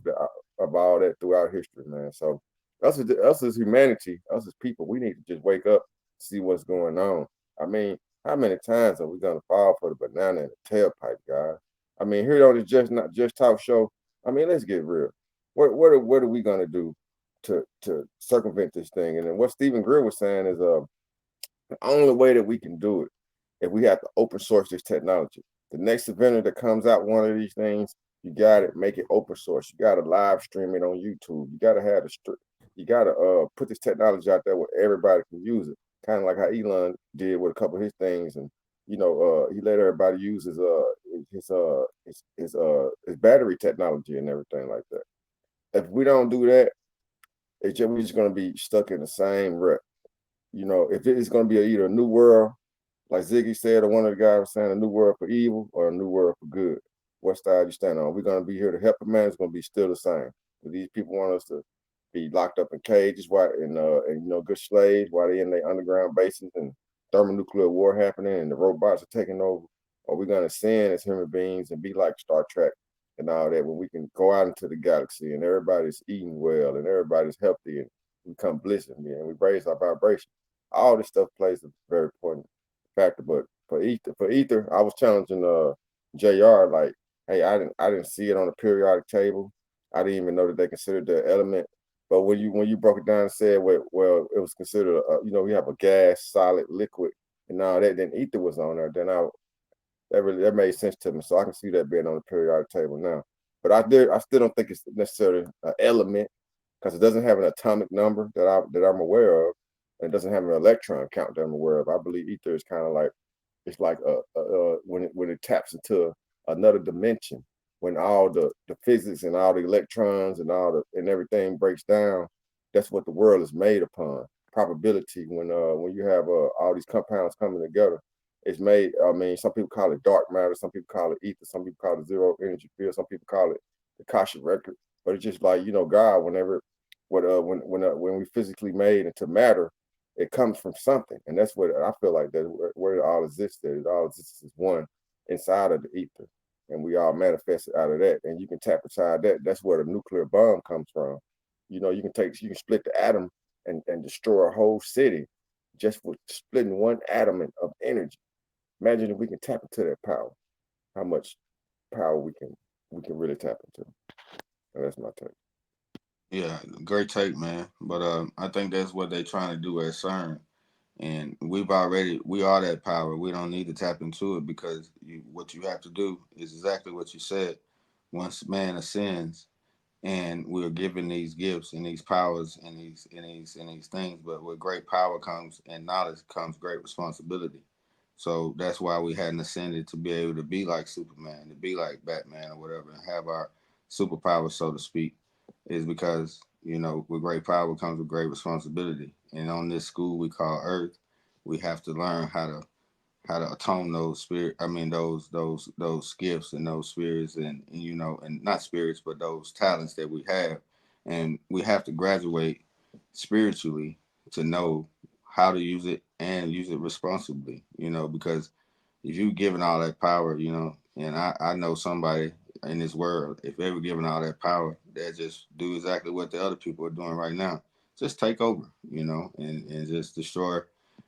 of all that throughout history, man. So us as humanity, us as people, we need to just wake up, see what's going on. I mean, how many times are we gonna fall for the banana in the tailpipe, guys? I mean, here on the Just Talk show. I mean, let's get real. What are we gonna do to circumvent this thing? And then what Stephen Greer was saying is the only way that we can do it if we have to open source this technology. The next inventor that comes out one of these things, you got to make it open source. You got to live stream it on YouTube. You got to have you got to put this technology out there where everybody can use it. Kind of like how Elon did with a couple of his things, and he let everybody use his battery technology and everything like that. If we don't do that, we're just gonna be stuck in the same rut. If it's gonna be either a new world, like Ziggy said, or one of the guys was saying, a new world for evil or a new world for good. What side you stand on? We're gonna be here to help a man. It's gonna be still the same. But these people want us to be locked up in cages, why and good slaves while they in their underground bases and thermonuclear war happening and the robots are taking over. Or we're gonna sin as human beings and be like Star Trek and all that, when we can go out into the galaxy and everybody's eating well and everybody's healthy and we come blissing and we raise our vibration. All this stuff plays a very important factor, but for ether, I was challenging JR, like, hey, I didn't see it on the periodic table. I didn't even know that they considered the element. But when you broke it down and said, well, it was considered, we have a gas, solid, liquid, and all that, then ether was on there. Then that made sense to me. So I can see that being on the periodic table now. But I still don't think it's necessarily an element, because it doesn't have an atomic number that I'm aware of, and it doesn't have an electron count that I'm aware of. I believe ether is kind of like, it's like when it taps into another dimension, when all the physics and all the electrons and and everything breaks down. That's what the world is made upon. Probability, when you have all these compounds coming together, it's made. I mean, some people call it dark matter, some people call it ether, some people call it zero energy field, some people call it the Akashic record. But it's just like, God, when we physically made into matter, it comes from something, and that's what I feel like, that where it all exists. That it all exists as one inside of the ether, and we all manifested out of that. And you can tap inside that. That's where the nuclear bomb comes from. You can split the atom and destroy a whole city just with splitting one atom of energy. Imagine if we can tap into that power. How much power we can really tap into. And that's my take. Yeah, great take, man. But I think that's what they're trying to do at CERN. And we are that power. We don't need to tap into it, because what you have to do is exactly what you said. Once man ascends, and we're given these gifts and these powers and these things, but with great power comes and knowledge comes great responsibility. So that's why we hadn't ascended, to be able to be like Superman, to be like Batman or whatever, and have our superpowers, so to speak, is because, with great power comes with great responsibility. And on this school we call Earth, we have to learn how to atone those those gifts and those spirits, and not spirits, but those talents that we have. And we have to graduate spiritually to know how to use it and use it responsibly, because if you given all that power, and I know somebody in this world, if they were given all that power, they just do exactly what the other people are doing right now. Just take over, and just destroy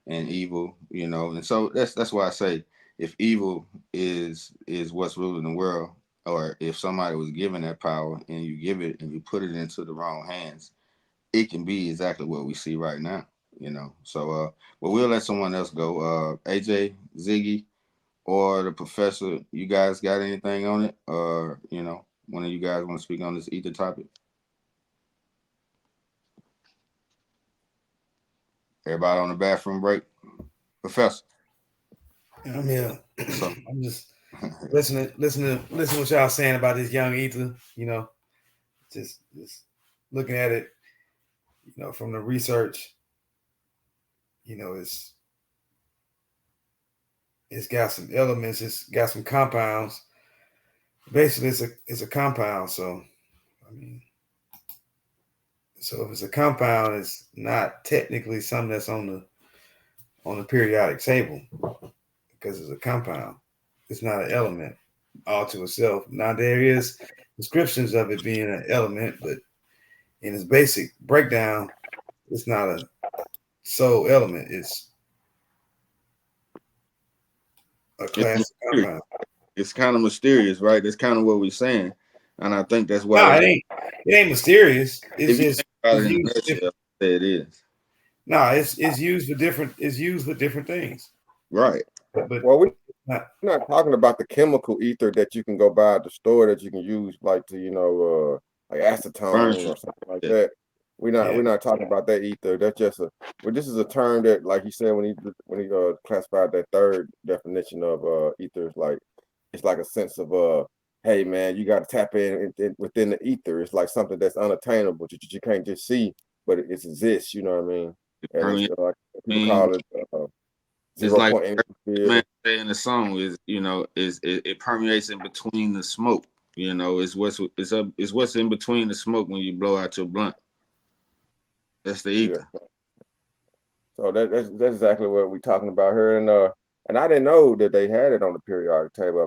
and evil, And so that's why I say, if evil is what's ruling the world, or if somebody was given that power and you give it and you put it into the wrong hands, it can be exactly what we see right now. So but we'll let someone else go. AJ, Ziggy, or the professor, you guys got anything on it? Or, one of you guys want to speak on this ether topic? Everybody on the bathroom break? Professor. I'm here. So, I'm just listening what y'all saying about this young ether, just looking at it, from the research, it's got some elements, it's got some compounds. Basically, it's a compound. So, I mean, if it's a compound, it's not technically something that's on the periodic table, because it's a compound. It's not an element all to itself. Now, there is descriptions of it being an element, but in its basic breakdown, it's not a sole element. It's a class of compound. It's kind of mysterious, right? That's kind of what we're saying. And I think that's why. No, it ain't mysterious. It's if you just think about it's it in a used nutshell, it is. No, it's used for different. It's used for different things. Right. But we're not talking about the chemical ether that you can go buy at the store that you can use, like to like acetone or something like that. We're not talking about that ether. That's just this is a term that, like he said when he classified that third definition of ether, it's like a sense of hey man, you got to tap in within the ether. It's like something that's unattainable that you can't just see, but it exists. You know what I mean? And it's like people call it it's like man say in the song it permeates in between the smoke. It's what's in between the smoke when you blow out your blunt. That's the ether. Yeah. So that's exactly what we're talking about here, and I didn't know that they had it on the periodic table.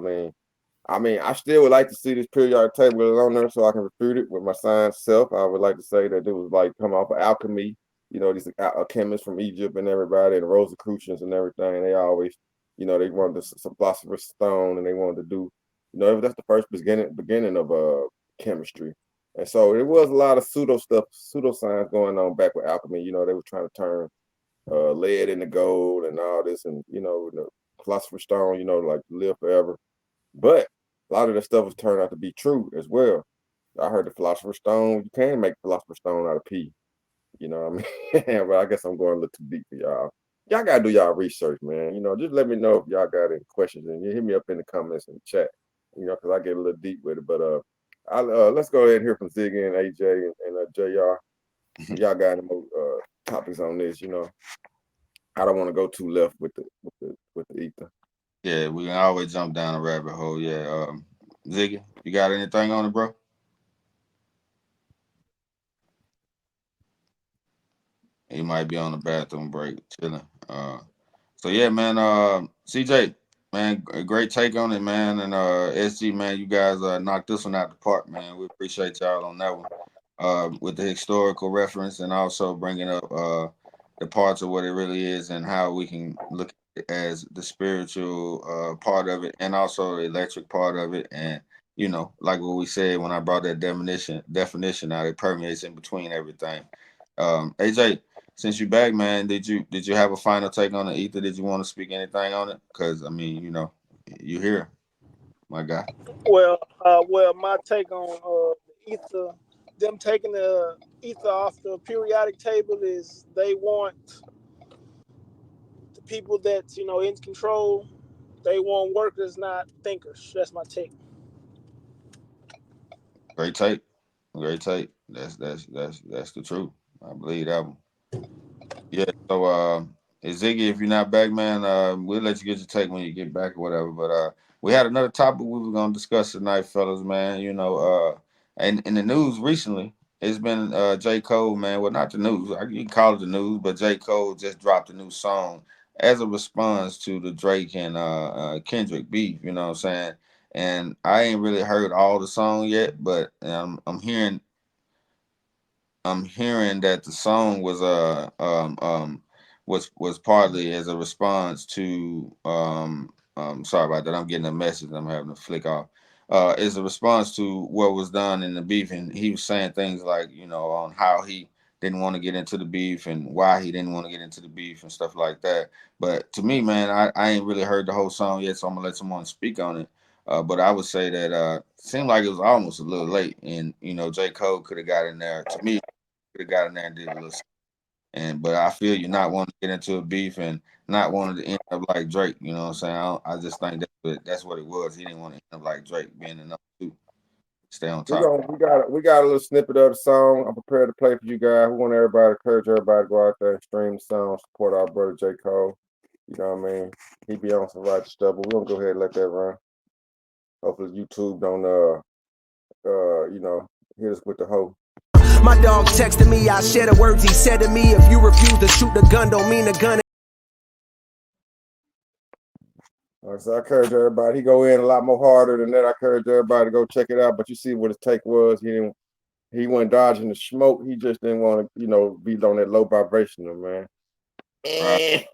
I mean, I still would like to see this periodic table on there so I can refute it with my science self. I would like to say that it was like come off of alchemy. These alchemists from Egypt and everybody, and Rosicrucians and everything. They always You know, they wanted some philosopher's stone, and they wanted to do, that's the first beginning of chemistry. And so it was a lot of pseudoscience going on back with alchemy. You know, they were trying to turn lead into gold and all this, and the philosopher's stone, like live forever. But a lot of the stuff was turned out to be true as well. I heard the philosopher's stone, you can make philosopher's stone out of pee. You know what I mean? But I guess I'm going a little too deep for y'all. Y'all gotta do y'all research, man. Just let me know if y'all got any questions, and you hit me up in the comments and chat. Because I get a little deep with it. But let's go ahead and hear from Ziggy and AJ and JR. If y'all got any more topics on this, I don't want to go too left with the ether. Yeah, we can always jump down a rabbit hole. Yeah, Ziggy, you got anything on it, bro? He might be on the bathroom break, chilling. So yeah, man. CJ, man, great take on it, man. And SG, man, you guys knocked this one out the park, man. We appreciate y'all on that one. With the historical reference and also bringing up the parts of what it really is and how we can look at it as the spiritual part of it and also the electric part of it. And like what we said when I brought that definition out, it permeates in between everything. AJ, since you back, man, did you have a final take on the ether? Did you want to speak anything on it? Because I mean, you here, my guy. Well, my take on the ether, them taking the ether off the periodic table is they want the people that's in control. They want workers, not thinkers. That's my take. Great take. Great take. That's the truth. I believe that one. Yeah. So, Ziggy, if you're not back, man, we'll let you get your take when you get back or whatever. But we had another topic we were gonna discuss tonight, fellas, man. And in the news recently, it's been J. Cole, man. Well, not the news. You can call it the news, but J. Cole just dropped a new song as a response to the Drake and Kendrick beef. You know what I'm saying? And I ain't really heard all the song yet, but I'm hearing that the song was partly as a response to sorry about that. I'm getting a message. I'm having to flick off. Is a response to what was done in the beef, and he was saying things like on how he didn't want to get into the beef and why he didn't want to get into the beef and stuff like that. But to me, man, I ain't really heard the whole song yet, so I'm gonna let someone speak on it. But I would say that seemed like it was almost a little late, and J. Cole could have got in there. To me, could have got in there and did a little. But I feel you not wanting to get into a beef and not wanting to end up like Drake. You know what I'm saying? I just think that's what it was. He didn't want to end up like Drake, being the number two, stay on top. We got a little snippet of the song. I'm prepared to play for you guys. We want everybody to encourage everybody to go out there and stream the song, support our brother J. Cole. You know what I mean? He be on some righteous stuff, but we're gonna go ahead and let that run. Hopefully YouTube don't hit us with the hoe. My dog texted me, I share the words he said to me. If you refuse to shoot the gun, don't mean the gun. So I encourage everybody. He go in a lot more harder than that. I encourage everybody to go check it out. But you see what his take was. He wasn't dodging the smoke. He just didn't want to, be on that low vibrational, man. Right.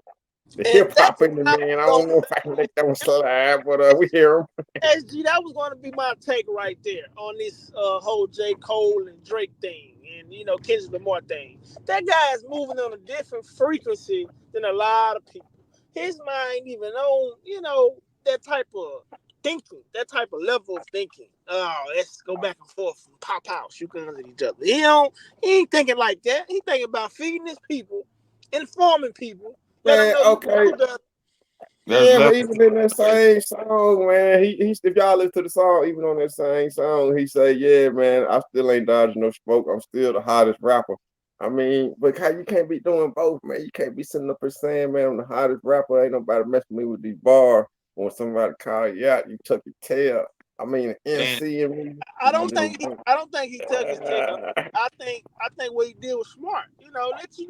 The hip hop in the man. I don't know if I can let that one slide, but we hear him. SG, that was going to be my take right there on this whole J. Cole and Drake thing and, Kendrick Lamar thing. That guy is moving on a different frequency than a lot of people. His mind even on, that type of thinking, that type of level of thinking. Oh, let's go back and forth and pop out, shoot guns at each other. He ain't thinking like that. He thinking about feeding his people, informing people, let them Man, know okay. Yeah, but even in that same song, man, he if y'all listen to the song, even on that same song, he say, "Yeah, man, I still ain't dodging no smoke. I'm still the hottest rapper." I mean, but how you can't be doing both, man? You can't be sitting up there saying, "Man, I'm the hottest rapper. Ain't nobody messing me with these bars." When somebody call you out, you tuck your tail. I mean, MC and me. I don't think he took his tail. I think what he did was smart.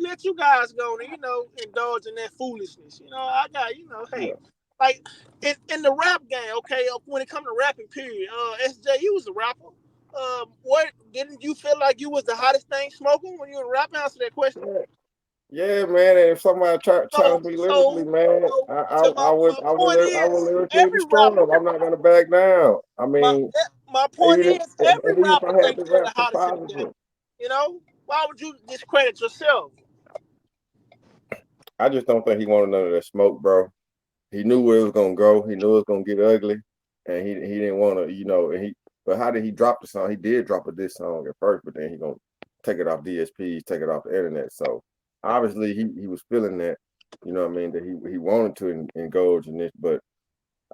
Let you guys go and indulge in that foolishness. I got hey, like in the rap game. Okay, when it comes to rapping, period. SJ, you was a rapper. What didn't you feel like you was the hottest thing smoking when you were rapping? Answer that question. Yeah, man. And if somebody challenge me lyrically, man, So my point I will is, lyrically every destroy rapper. them. I'm not gonna back down. I My mean, my point even is, every if rapper I had think to they're the rap some hottest in the game. positive, You know, why would you discredit yourself? I just don't think he wanted none of that smoke, bro. He knew where it was gonna go. He knew it was gonna get ugly, and he didn't want to, And he, but how did he drop the song? He did drop a diss song at first, but then he gonna take it off DSPs, take it off the internet. So obviously he was feeling that, you know what I mean, that he wanted to indulge in this, but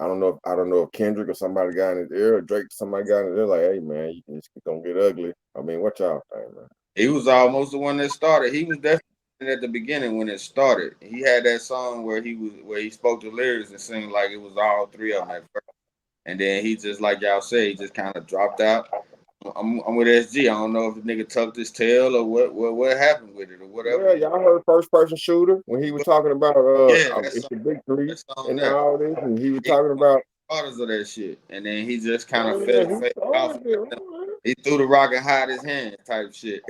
I don't know if Kendrick or somebody got in his ear or Drake somebody got in his ear like, hey man, it's gonna get ugly. I mean, what y'all think, man? He was almost the one that started. He was definitely at the beginning when it started. He had that song where he spoke the lyrics and seemed like it was all three of them at first. And then he just like y'all say, he just kind of dropped out. I'm with SG. I don't know if the nigga tucked his tail or what happened with it or whatever. Yeah, y'all heard first person shooter when he was talking about Yeah, it's the big three that song and there. all this, and he was He talking about starters of that shit, and then he just kind of yeah, he faded off. started it. He threw the rock and hide his hand type shit.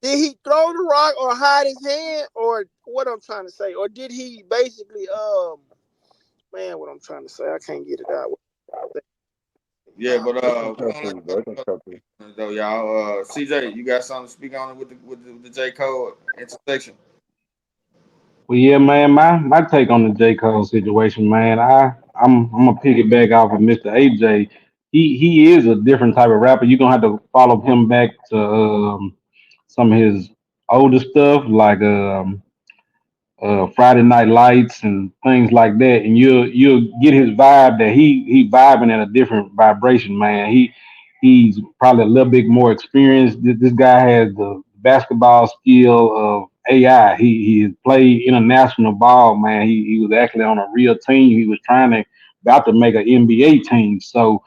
Did he throw the rock or hide his hand, or what I'm trying to say, or did he basically man, what I'm trying to say, I can't get it out. Yeah, but It's gonna come through, bro. It's gonna come through. though y'all, CJ, you got something to speak on it with the J Cole intersection? Well, yeah, man, my take on the J. Cole situation, man, I'm gonna piggyback off of Mr. AJ. He is a different type of rapper. You're gonna have to follow him back to some of his older stuff, like Friday Night Lights and things like that, and you'll get his vibe that he vibing at a different vibration, man. He's probably a little bit more experienced. This guy has the basketball skill of AI. He has played international ball, man. He was actually on a real team. He was trying to about to make an NBA team. So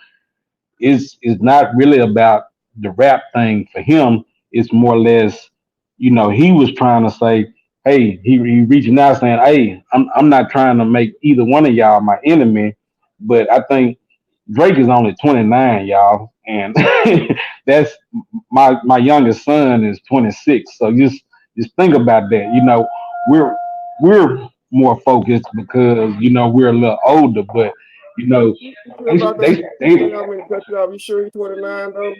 it's not really about the rap thing for him. It's more or less, he was trying to say, hey, he reaching out saying, hey, I'm not trying to make either one of y'all my enemy, but I think Drake is only 29, y'all, and that's my youngest son is 26. So just think about that. We're we're more focused because we're a little older, but you know You sure they about that? they I mean, cut you off. You sure he's 29 though?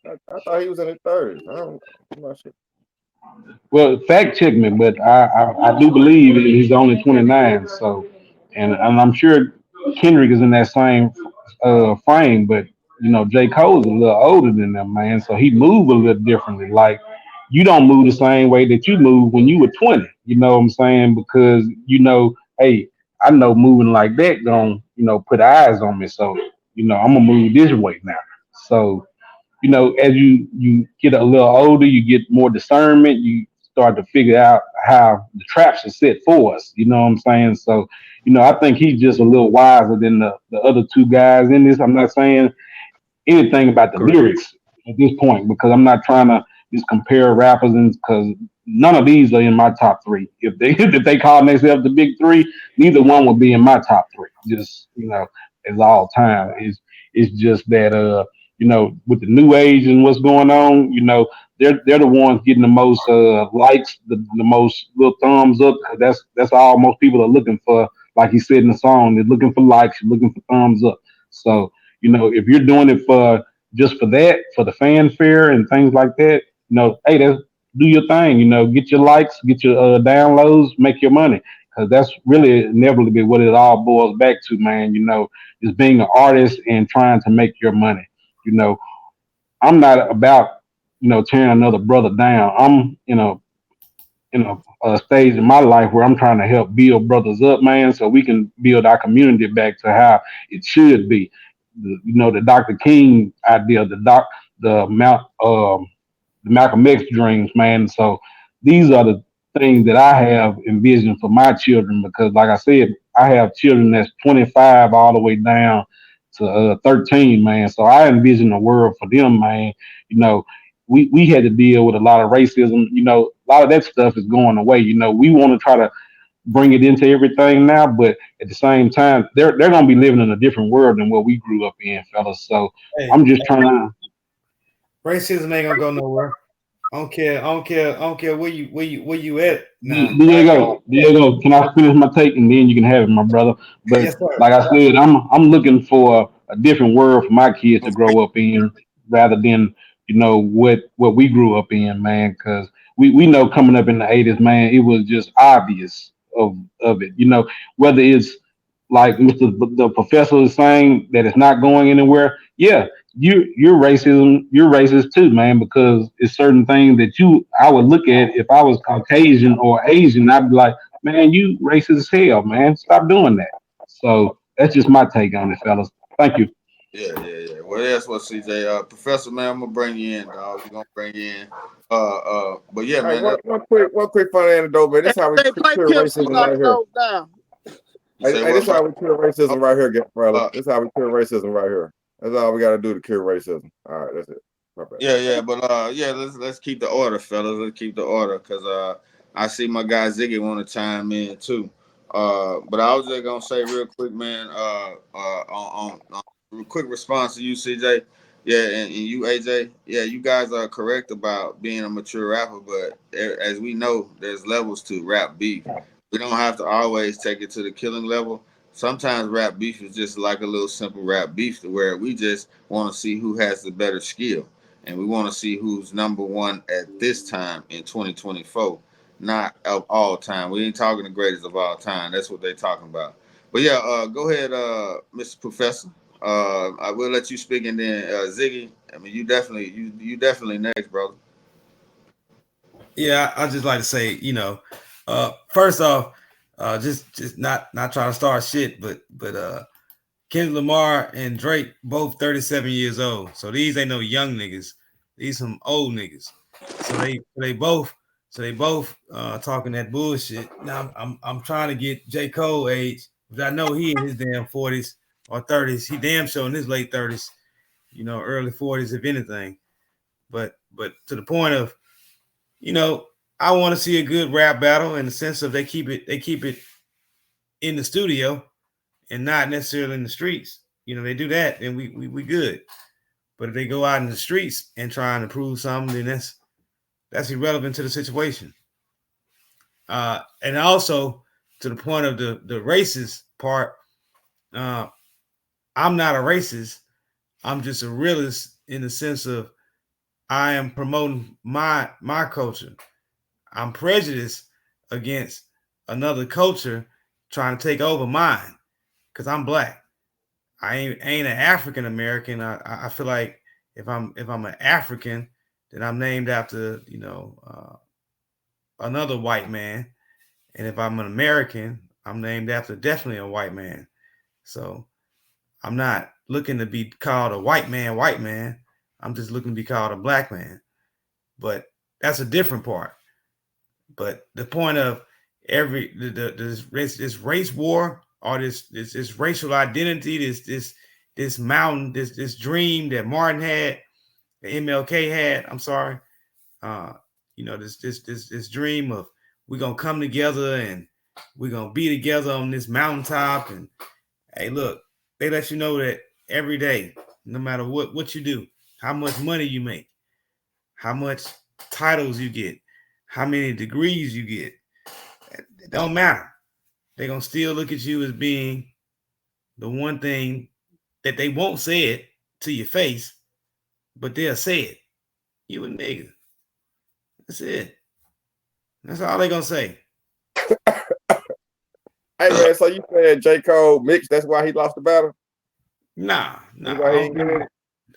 I thought he was in his 30s. I'm not sure. Well, fact check me, but I do believe he's only 29. So, and I'm sure Kendrick is in that same frame, but J. Cole's a little older than them, man. So he move a little differently. Like you don't move the same way that you move when you were 20. You know what I'm saying? Because hey, I know moving like that gonna put eyes on me. So I'm gonna move this way now. So as you get a little older, you get more discernment. You start to figure out how the traps are set for us. You know what I'm saying? So, I think he's just a little wiser than the other two guys in this. I'm not saying anything about the Correct. lyrics at this point because I'm not trying to just compare rappers and because none of these are in my top three. If they if they call themselves the big three, neither one would be in my top three. Just as all time. It's just that with the new age and what's going on, they're the ones getting the most likes, the most little thumbs up. 'Cause that's all most people are looking for. Like he said in the song, they're looking for likes, looking for thumbs up. So if you're doing it for just for that, for the fanfare and things like that, hey, do your thing. Get your likes, get your downloads, make your money, because that's really inevitably what it all boils back to, man. Is being an artist and trying to make your money. You know, I'm not about tearing another brother down. I'm a stage in my life where I'm trying to help build brothers up, man, so we can build our community back to how it should be. The Dr. King idea, the Mount the Malcolm X dreams, man. So these are the things that I have envisioned for my children because, like I said, I have children that's 25 all the way down to 13, man. So I envision a world for them, man. You know, we had to deal with a lot of racism. A lot of that stuff is going away. We want to try to bring it into everything now, but at the same time, they're gonna be living in a different world than what we grew up in, fellas. So Hey, I'm just trying to racism ain't gonna go nowhere. I don't care. I don't care where you at now. Diego, can I finish my take and then you can have it, my brother? But Yes, sir. like I said, I'm looking for a different world for my kids to grow up in, rather than what we grew up in, man. Because we know coming up in the '80s, man, it was just obvious of it. Whether it's like the professor is saying that it's not going anywhere. Yeah, you're racist too, man, because it's certain things that I would look at if I was Caucasian or Asian. I'd be like, man, you racist as hell, man. Stop doing that. So that's just my take on it, fellas. Thank you. Yeah. Well, that's what CJ. Professor, man, I'm gonna bring you in, dog. We're gonna bring you in. But yeah, Hey, man. one quick fun anecdote, man. This how we Hey, play cure Pimp C racism like right here. those down. You say Hey, what, this bro? how we cure racism right here, fellas. Uh, This how we cure racism right here. That's all we got to do to cure racism. All right, that's it. My bad. yeah. But yeah, let's keep the order, fellas. Let's keep the order, cause I see my guy Ziggy want to chime in too. But I was just gonna say real quick, man. On real quick response to you, CJ. Yeah, and you, AJ. Yeah, you guys are correct about being a mature rapper, but as we know, there's levels to rap beef. We don't have to always take it to the killing level. Sometimes rap beef is just like a little simple rap beef, to where we just want to see who has the better skill, and we want to see who's number one at this time in 2024, not of all time. We ain't talking the greatest of all time. That's what they talking about. But yeah, go ahead, Mr. Professor. I will let you speak, and then Ziggy. I mean, you definitely next, brother. Yeah, I just like to say, first off, just not trying to start shit, but Kendrick Lamar and Drake both 37 years old. So these ain't no young niggas. These some old niggas. So they both talking that bullshit. Now I'm trying to get J. Cole age, but I know he in his damn 40s or 30s. He damn sure in his late 30s, early 40s if anything. But to the point of, you know, I want to see a good rap battle in the sense of they keep it in the studio and not necessarily in the streets. They do that, then we good. But if they go out in the streets and trying to prove something, then that's irrelevant to the situation. And also to the point of the racist part, uh, I'm not a racist. I'm just a realist in the sense of I am promoting my culture. I'm prejudiced against another culture trying to take over mine because I'm black. I ain't an African American. I feel like if I'm an African, then I'm named after another white man, and if I'm an American, I'm named after definitely a white man. So I'm not looking to be called a white man. White man. I'm just looking to be called a black man. But that's a different part. But the point of this race war or this racial identity, this mountain, this dream that Martin had, that MLK had. I'm sorry, uh, this dream of we're gonna come together and we're gonna be together on this mountaintop. And hey, look, they let you know that every day, no matter what you do, how much money you make, how much titles you get, how many degrees you get. It don't matter. They're gonna still look at you as being the one thing that they won't say it to your face, but they'll say it. You a nigga. That's it. That's all they gonna say. Hey man, so you said J. Cole mixed? That's why he lost the battle. Nah. That's why he ain't getting it.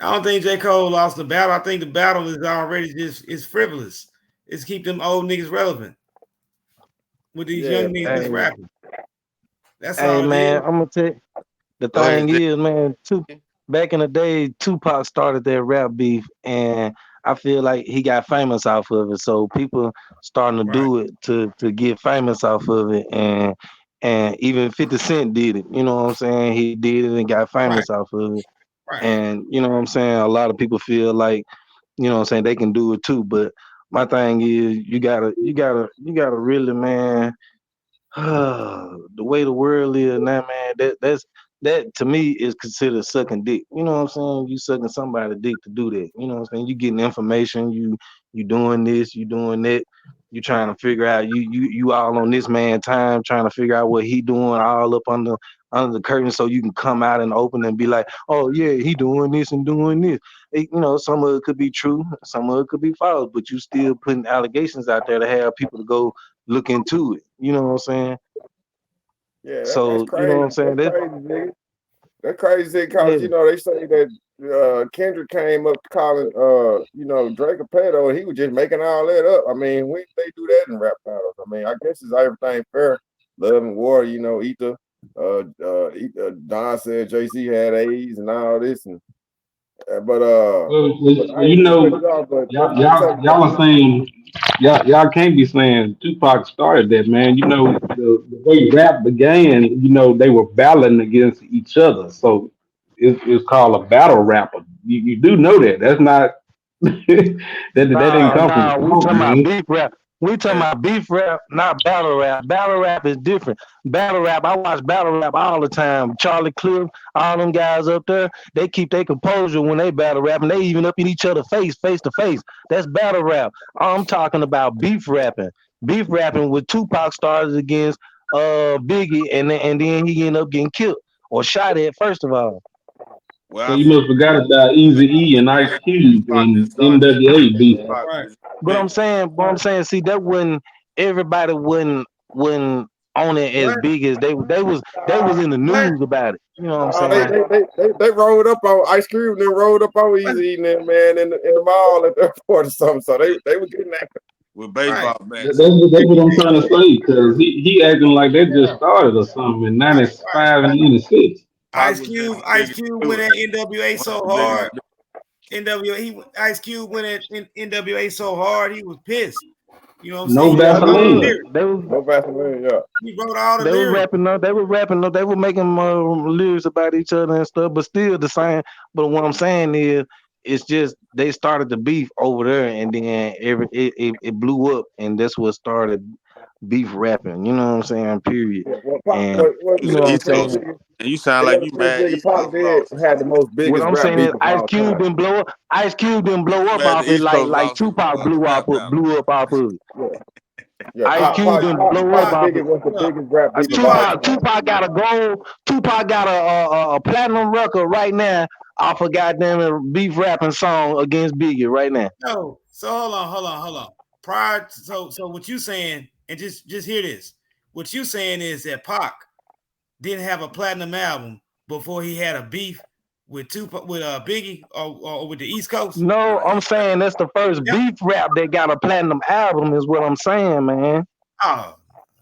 I don't think J. Cole lost the battle. I think the battle is already it's frivolous. It's keep them old niggas relevant with these Yeah, young niggas that's Hey, rapping. That's hey, all it is. man, I'm gonna tell you, the Go ahead, thing Ziggy. is, man, back in the day, Tupac started that rap beef, and I feel like he got famous off of it. So people starting to Right, do it to get famous off of it, and even 50 Cent did it. You know what I'm saying? He did it and got right, famous off of it. right. And you know what I'm saying? A lot of people feel like, you know what I'm saying, they can do it too. But my thing is, you gotta really, man. The way the world is now, man, that to me is considered sucking dick. You know what I'm saying? You sucking somebody's dick to do that. You know what I'm saying? You getting information, you You doing this, you doing that. You trying to figure out you all on this man time, trying to figure out what he doing all up under the curtain, so you can come out and open and be like, oh yeah, he doing this and doing this. Some of it could be true, some of it could be false, but you still putting allegations out there to have people to go look into it. You know what I'm saying? Yeah, that's So you know crazy. what I'm saying? That's crazy, nigga. That's crazy because Yeah. they say that Kendrick came up calling Drake a pedo, and he was just making all that up. I mean, when they do that in rap battles, I mean, I guess it's everything fair. Love and war, Ether. Don said JC had AIDS and all this, and but I ain't mean to cut you off. But I tell you, Y'all are saying y'all can't be saying Tupac started that, man. The way rap began, they were battling against each other, so it's called a battle rapper. You do know that. That's not that didn't come from Nah, we smoke, talking about man. beef rap. We talking about beef rap, not battle rap. Battle rap is different. Battle rap, I watch battle rap all the time. Charlie Cliff, all them guys up there, they keep their composure when they battle rap, and they even up in each other face to face. That's battle rap. I'm talking about beef rapping. Beef rapping with Tupac started against Biggie, and then he ended up getting killed or shot at first of all. Well, So I you feel must forgot about Easy E and Ice Cube Tupac didn't and start that. NWA beef. Tupac Right. was But big. I'm saying, see, that wouldn't everybody wouldn't on it as What? big as they was in the What? news about it. You know what I'm no, they saying? they, they they they rolled up on Ice Cube, and then rolled up on What? Easy eating that man in the mall at the airport or something. So they were getting that. With Right. baseball That's bats. what I'm trying to say, because he acting like they just started or something in Right. Right. '95 and '96. Pac Ice was just Cube, the Ice biggest Cube to do went it. at NWA One of so the biggest hard. to do Ice Cube went at NWA so hard he was pissed. You know what I'm saying? No He Yeah, I wrote all the did. Vaseline. lyrics. They was No Vaseline. Yeah. He wrote all the they was lyrics. rapping up, they were making lyrics about each other and stuff, but still the same. But what I'm saying is, it's just they started the beef over there, and then it blew up, and that's what started beef rapping. You know what I'm saying? Period. Yeah. Well, Pop. it. And He you was You know an what never I'm East said, Coast, saying? nigga. and you sound You like never you said, mad nigga. East Pop Coast did lost. had the most What biggest I'm rap saying beef is of Ice all Cube time. didn't blow up. Ice Cube didn't blow You up mad the off it East like Coast like lost because you Tupac won the rap battle. blew up off of it. Yeah. Yeah. Ice Pop, Cube Pop, didn't Pop, blow up Pop off it. Biggie was the Look, biggest rap beef of all Tupac, time. Tupac got a gold. Tupac got a platinum record right now off a goddamn beef rapping song against Biggie right now. no. So hold on. So what you saying, and just hear this. What you saying is that Pac didn't have a platinum album before he had a beef with Tupac with Biggie or with the East Coast. No, No, I'm saying that's the first Yep. beef rap that got a platinum album. Is what I'm saying, man. Oh,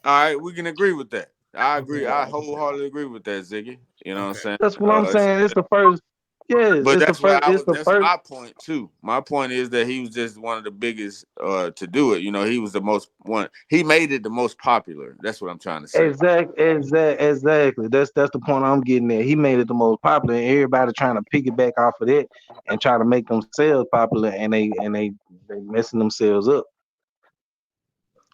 all right, we can agree with that. I agree. okay. I wholeheartedly agree with that, Ziggy. You know what I'm Okay. saying? That's what I'm saying. It's the first. Yes, But it's the that's what first. I It's was. the That's first. my point too. My point is that he was just one of the biggest to do it. He was the most one. He made it the most popular. That's what I'm trying to say. Exactly. That's the point I'm getting at. He made it the most popular, and everybody trying to piggyback off of that and try to make themselves popular, and they messing themselves up.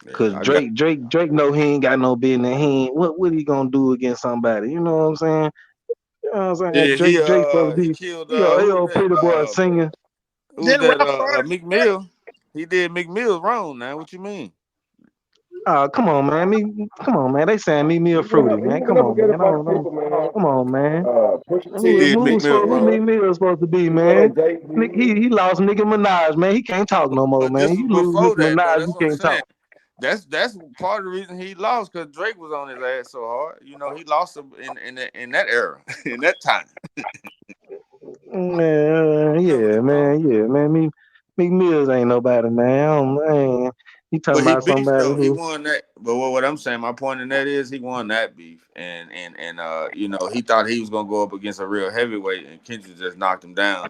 Yeah, Cause I got. Drake know he ain't got no business. He ain't, what he gonna do against somebody? You know what I'm saying? You know what I'm saying? Yeah, Drake supposed to he be killed he who was old that? pretty boy singing. Who was Didn't that? rap start in Meek Detroit? Mill. He did Meek Mill wrong. Now, what you mean? Come on, man. Come on, man. They saying me a He went fruity, up, he man. went Come up on, against man. a bunch of Don't people, man. come on, man. Pusha He T, did Meek Mill Who wrong. Meek Mill supposed to be, he went man? at Jay Z. He lost Nicki Minaj, man. He can't talk no more, But man. this You was lose before Nicki that, though. Minaj, That's you what I'm can't saying. talk. That's part of the reason he lost because Drake was on his ass so hard. He lost him in that era, in that time. Man, You remember the song? yeah, man. Meek Mills ain't nobody, man. Man. He talking But he about beefed somebody though. He who won that. But what I'm saying, my point in that is he won that beef, and he thought he was gonna go up against a real heavyweight, and Kendrick just knocked him down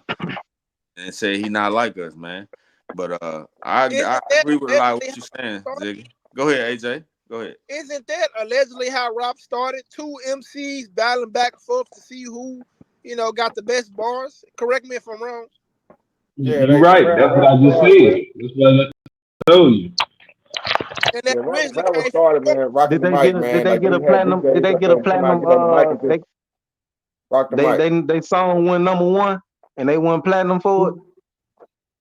and said he not like us, man. But I Isn't that agree with a lot of allegedly what how you're saying, rap started? Ziggy. Go ahead, AJ. Go ahead. Isn't that allegedly how rap started? Two MCs battling back and forth to see who, got the best bars. Correct me if I'm wrong. Yeah, You right. That's what rap I just started, man. said. That's what I told you. And that Yeah, originally rap was came from started, New York. man. Rocking did the they mic, get a did man. they Like get they a had platinum? Did DJs they up get there a and somebody platinum? get on the mic and just rock the mic. They song went number one, and they won platinum for it.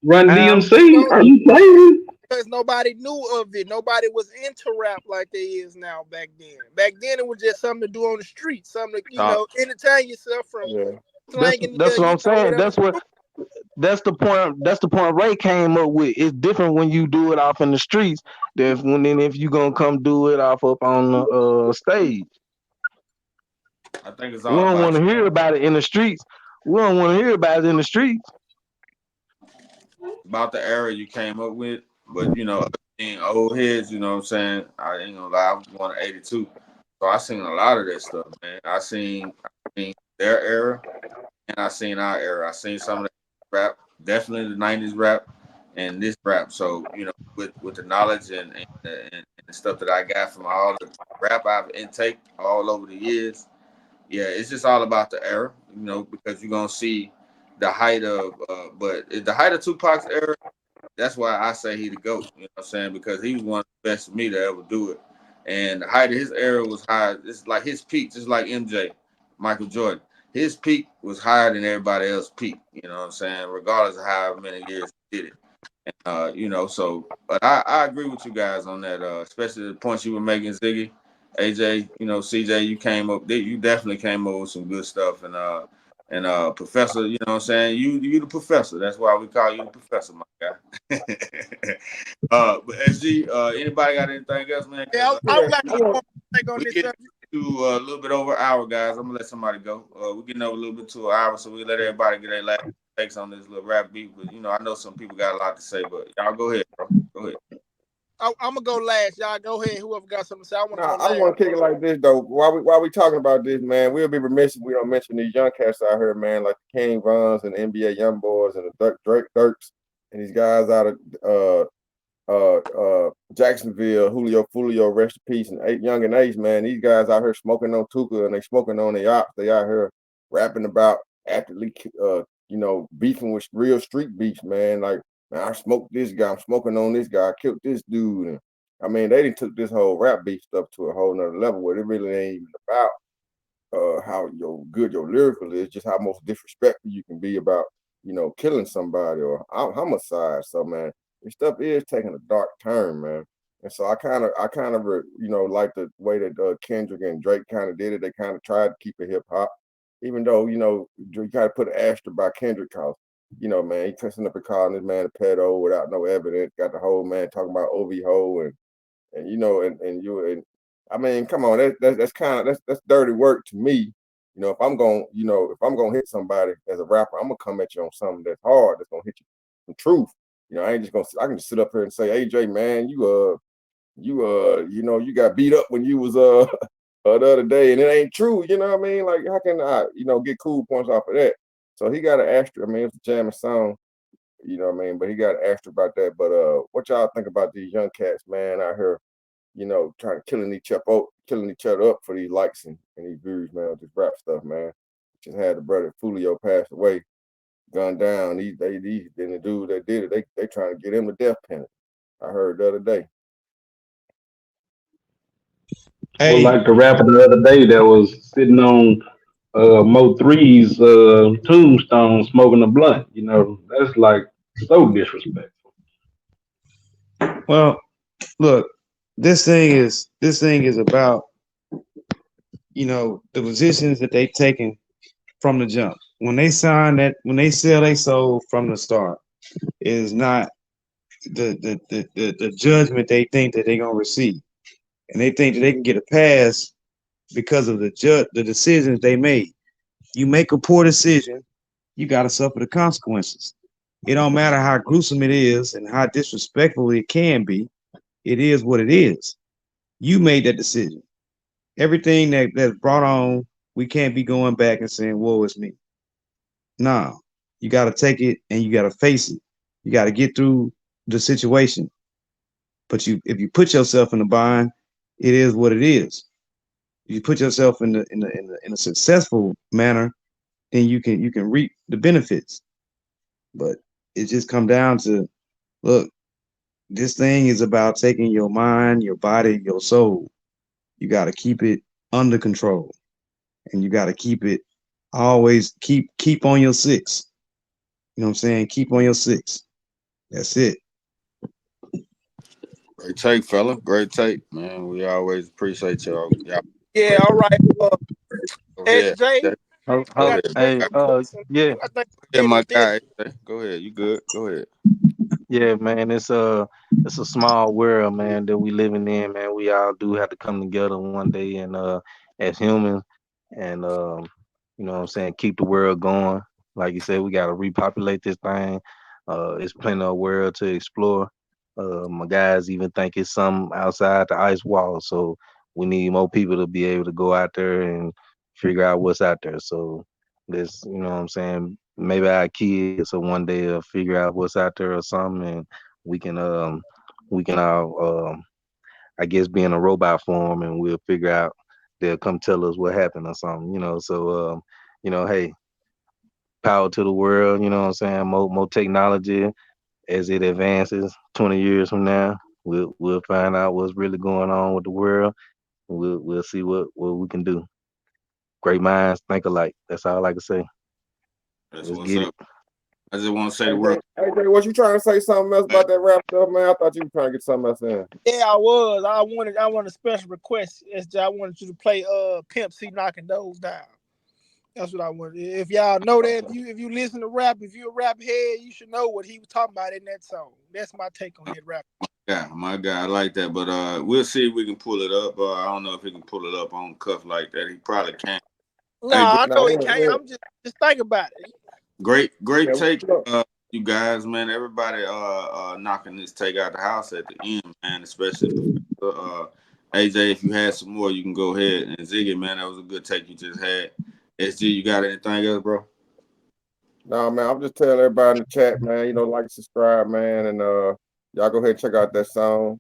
Run DMC? No, Are you crazy? because nobody knew of it. Nobody was into rap like they is now back then. Back then, it was just something to do on the street, something to, entertain yourself from Yeah. slanging That's what I'm saying. whatever. That's the point. That's the point Ray came up with. It's different when you do it off in the streets than if you gonna come do it off up on the stage. I think it's We all don't want about to hear about it in the streets. We don't want to hear about it in the streets. the era you came up with. But being old heads, you know what I'm saying? I ain't gonna lie, I was born in '82. So I seen a lot of that stuff, man. I seen their era and I seen our era. I seen some of the rap, definitely the '90s rap and this rap. So, with the knowledge and the stuff that I got from all the rap I've intake all over the years, yeah, it's just all about the era, because you're gonna see the height of but the height of Tupac's era. That's why I say he the GOAT, you know what I'm saying? Because he was one of the best for me to ever do it. And the height of his era was high. It's like his peak, just like MJ, Michael Jordan. His peak was higher than everybody else's peak, you know what I'm saying? Regardless of how many years he did it. So but I agree with you guys on that, especially the points you were making, Ziggy. AJ, CJ, you definitely came up with some good stuff, and Professor, you know what I'm saying? You the professor. That's why we call you the professor, my guy. But SG, anybody got anything else, man? Yeah, I would like to get more take on We this get subject. to a little bit over an hour, guys. I'm gonna let somebody go. We're getting over a little bit to an hour, so we let everybody get their last takes on this little rap beat. But I know some people got a lot to say. But y'all go ahead, bro. Go ahead. I'm gonna go last. Y'all go ahead. Whoever got something to say, I want to Nah, go I last. want to kick it like this though. While we talking about this, man, we'll be remiss if we don't mention these young cats out here, man, like the King Vons and the NBA Young Boys and the Drake Dirks and these guys out of Jacksonville, Fulio, rest in peace, and Young and Ace, man. These guys out here smoking on Tuka and they smoking on the ops. They out here rapping about actively, beefing with real street beefs, man. Like, man, I smoked this guy. I'm smoking on this guy. I killed this dude. And I mean, they done took this whole rap beef stuff to a whole nother level where it really ain't even about how good your lyrical is, just how most disrespectful you can be about, killing somebody or homicide. So man, this stuff is taking a dark turn, man. And so I kind of, like the way that Kendrick and Drake kind of did it. They kind of tried to keep it hip hop, even though you got to put an asterisk by Kendrick cause, man, he cussing up and calling this man a pedo without no evidence. Got the whole man talking about OV ho and I mean, come on, that's kind of that's dirty work to me. If I'm gonna hit somebody as a rapper, I'm gonna come at you on something that's hard, that's gonna hit you some truth. I ain't just gonna I can just sit up here and say, AJ, man, you got beat up when you was the other day, and it ain't true. You know what I mean? Like, how can I, get cool points off of that? So he got an asterisk. I mean, it's a jamming song. You know what I mean? But he got an asterisk about that. But what y'all think about these young cats, man, out here? Trying to killing each other up for these likes and these views, man, with this rap stuff, man. Just had the brother Fulio pass away, gunned down. These and the dude that did it, they trying to get him the death penalty. I heard the other day. Well, Hey, like the rapper the other day that was sitting on Mo3's tombstone smoking a blunt. That's like so disrespectful. well, look, this thing is about the positions that they've taken from the jump. When they sell their soul from the start, it is not the judgment they think that they're gonna receive, and they think that they can get a pass because of the decisions they made. You make a poor decision, you got to suffer the consequences. It don't matter how gruesome it is and how disrespectful it can be. It is what it is. You made that decision. Everything that's brought on, we can't be going back and saying, "Woe is me." Nah, you got to take it and you got to face it. You got to get through the situation. But if you put yourself in a bind, it is what it is. If you put yourself in a successful manner, then you can reap the benefits. But it just come down to, look, this thing is about taking your mind, your body, your soul. You got to keep it under control, and you got to keep it always keep on your six. You know what I'm saying? Keep on your six. That's it. Great take, fella. Great take, man. We always appreciate y'all. Yeah, all right. Go ahead. SJ, I Go got ahead. to bring a question. Yeah, I think Yeah, Eddie my did. guy. Go ahead. You good? Go ahead. yeah, man. It's a small world, man, that we living in, man. We all do have to come together one day and as humans and you know what I'm saying, keep the world going. Like you said, we gotta repopulate this thing. It's plenty of world to explore. My guys even think it's some outside the ice wall, so we need more people to be able to go out there and figure out what's out there. So this, you know what I'm saying, maybe our kids so one day figure out what's out there or something, and we can um we can all I guess be in a robot form, and we'll figure out, they'll come tell us what happened or something, you know. So hey, power to the world, you know what I'm saying? More technology as it advances 20 years from now. We'll find out what's really going on with the world. We'll see what we can do. Great minds think alike. That's all I can say. That's Let's what's get it. up. I just want to say the word. Hey, was you trying to say something else about that rap stuff, man? I thought you were trying to get something else in. Yeah, I was. I wanted a special request, SJ. I wanted you to play Pimp C knocking those down. That's what I wanted. If y'all know that, if you listen to rap, if you're a rap head, you should know what he was talking about in that song. That's my take on that rap. Yeah, my guy, I like that. But we'll see if we can pull it up. I don't know if he can pull it up on cuff like that. He probably can't. No, Hey, bro, I know he can't. I'm just think about it. great take, you guys, man. Everybody knocking this take out the house at the end, man. Especially AJ. If you had some more, you can go ahead. And Ziggy, man, that was a good take you just had. SG, you got anything else, bro? Nah, man, I'm just telling everybody in the chat, man, like, subscribe, man, and y'all go ahead and check out that song,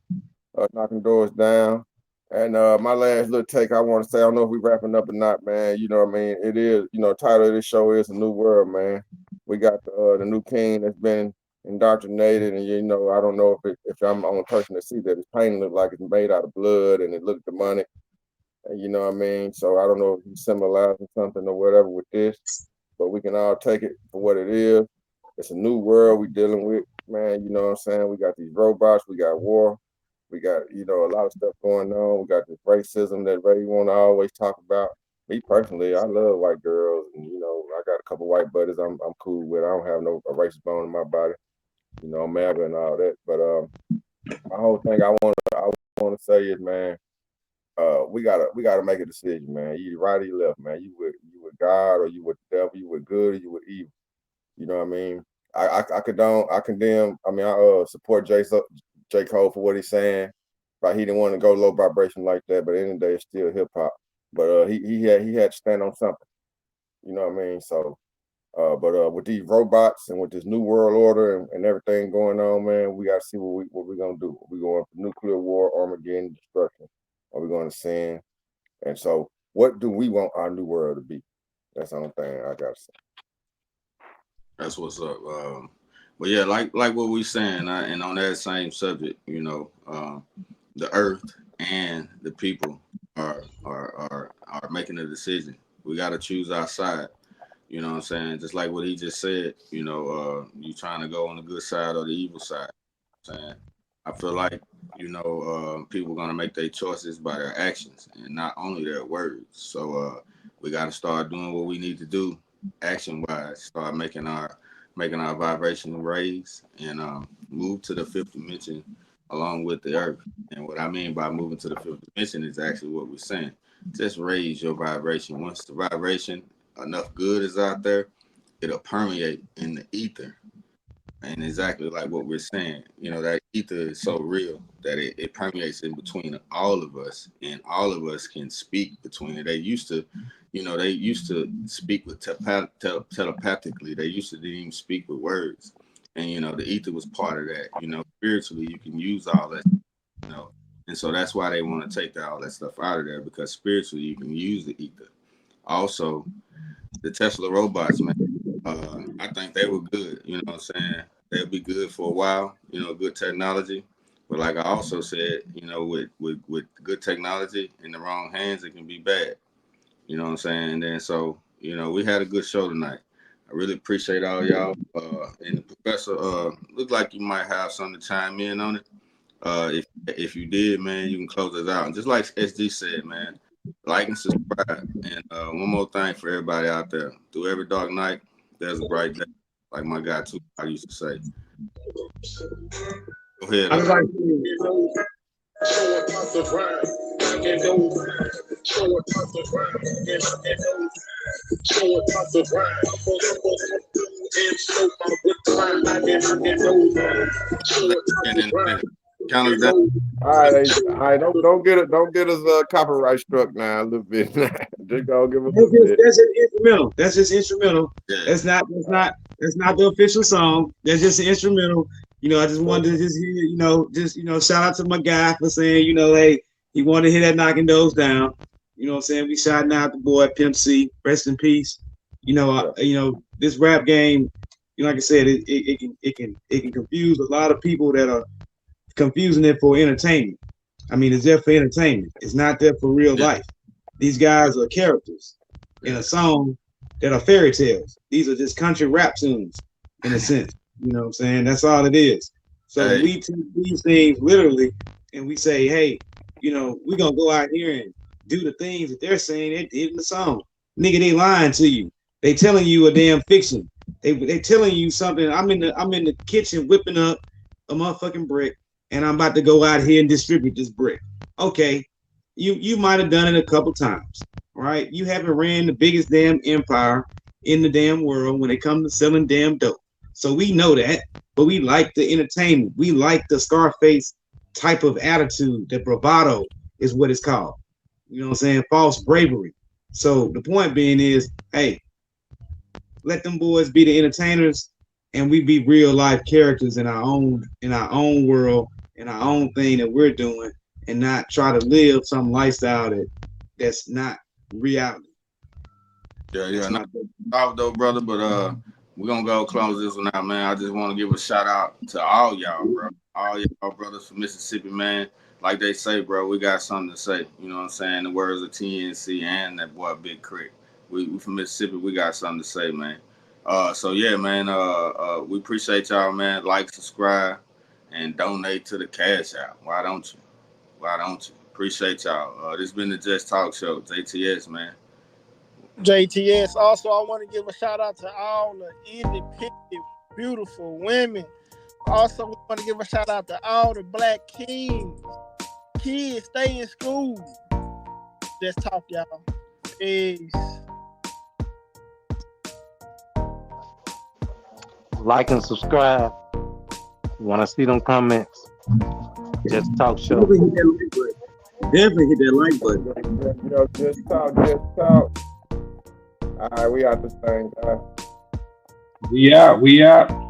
Knocking Doors Down. And my last little take, I want to say, I don't know if we wrapping up or not, man. You know what I mean? It is, title of this show is A New World, man. We got the new king that's been indoctrinated, and I don't know if I'm the only person to see that his painting look like it's made out of blood and it looked demonic. You know what I mean? So I don't know if he's symbolizing something or whatever with this, but we can all take it for what it is. It's a new world we dealing with, man. You know what I'm saying? We got these robots, we got war, we got, a lot of stuff going on. We got this racism that Ray want to always talk about. Me personally, I love white girls, and I got a couple white buddies I'm cool with. I don't have no a racist bone in my body, MAGA and all that. But my whole thing I want to say is, man, we gotta make a decision, man. You right or you left, man. You with God, or you with the devil. You with good, or you with evil. You know what I mean? I condemn. I mean, I support J. Cole for what he's saying. But he didn't want to go low vibration like that. But at the end of the day, it's still hip hop. But he had to stand on something. You know what I mean? So, but with these robots and with this new world order and everything going on, man, we gotta see what we're gonna do. Are we going for nuclear war, Armageddon, destruction? Are we going to sin? And so, what do we want our new world to be? That's the only thing I gotta say. That's what's up. But yeah, like what we saying, and on that same subject, the earth and the people are making a decision. We got to choose our side. You know what I'm saying? Just like what he just said. You trying to go on the good side or the evil side. Saying, I feel like people gonna make their choices by their actions and not only their words. So we got to start doing what we need to do, action wise. Start making our vibration raise and move to the fifth dimension along with the earth. And what I mean by moving to the fifth dimension is actually what we're saying. Just raise your vibration. Once the vibration enough good is out there, it'll permeate in the ether. And exactly like what we're saying, that ether is so real that it permeates in between all of us, and all of us can speak between it. They used to speak with telepathically. They used to didn't even speak with words, and the ether was part of that. Spiritually, you can use all that, and so that's why they want to take all that stuff out of there, because spiritually you can use the ether. Also, the Tesla robots, man. I think they were good. You know what I'm saying? They'll be good for a while. Good technology. But like I also said, with good technology in the wrong hands, it can be bad. You know what I'm saying? And then so we had a good show tonight. I really appreciate all y'all. And the professor, look like you might have something to chime in on it. If you did, man, you can close us out. And just like SG said, man, like and subscribe. And one more thing for everybody out there: through every dark night, there's a bright day. Like my guy Tupac used to say. Go ahead. I was like, Count us down. All right, don't get us copyright struck now a little bit. Just go give us a bit. that's just instrumental. That's just instrumental. Yeah. That's not the official song. That's just an instrumental. You know, I just wanted to just hear, shout out to my guy for saying, hey, he wanted to hear that knocking those down. You know what I'm saying? We shouting out the boy Pimp C, rest in peace. This rap game, like I said, it can confuse a lot of people that are confusing it for entertainment. I mean, it's there for entertainment. It's not there for real life. These guys are characters in a song that are fairy tales. These are just country rap tunes in a sense. You know what I'm saying? That's all it is. So we take these things literally and we say, hey, we're going to go out here and do the things that they're saying they did in the song. Nigga, they lying to you. They telling you a damn fiction. They telling you something. I'm in the kitchen whipping up a motherfucking brick and I'm about to go out here and distribute this brick. Okay, you might have done it a couple times, right? You haven't ran the biggest damn empire in the damn world when it comes to selling damn dope. So we know that, but we like the entertainment. We like the Scarface type of attitude. The bravado is what it's called. You know what I'm saying? False bravery. So the point being is, hey, let them boys be the entertainers and we be real life characters in our own world, in our own thing that we're doing, and not try to live some lifestyle that's not reality. Yeah. Not though, brother, but we're gonna go close this one out, man. I just want to give a shout out to all y'all, bro. All y'all brothers from Mississippi, man. Like they say, bro, we got something to say. You know what I'm saying? The words of TNC and that boy Big Crit. We from Mississippi, we got something to say, man. So yeah, man, we appreciate y'all, man. Like, subscribe, and donate to the Cash App. Why don't you? Appreciate y'all. This has been the Just Talk Show. JTS, man. JTS. Also, I want to give a shout out to all the independent, beautiful women. Also, we want to give a shout out to all the black kings. Kids, stay in school. Just talk, y'all. Peace. Like and subscribe. You want to see them comments? Just Talk Show. Definitely hit that like button. Just talk. All right, we out this thing, guys. We out.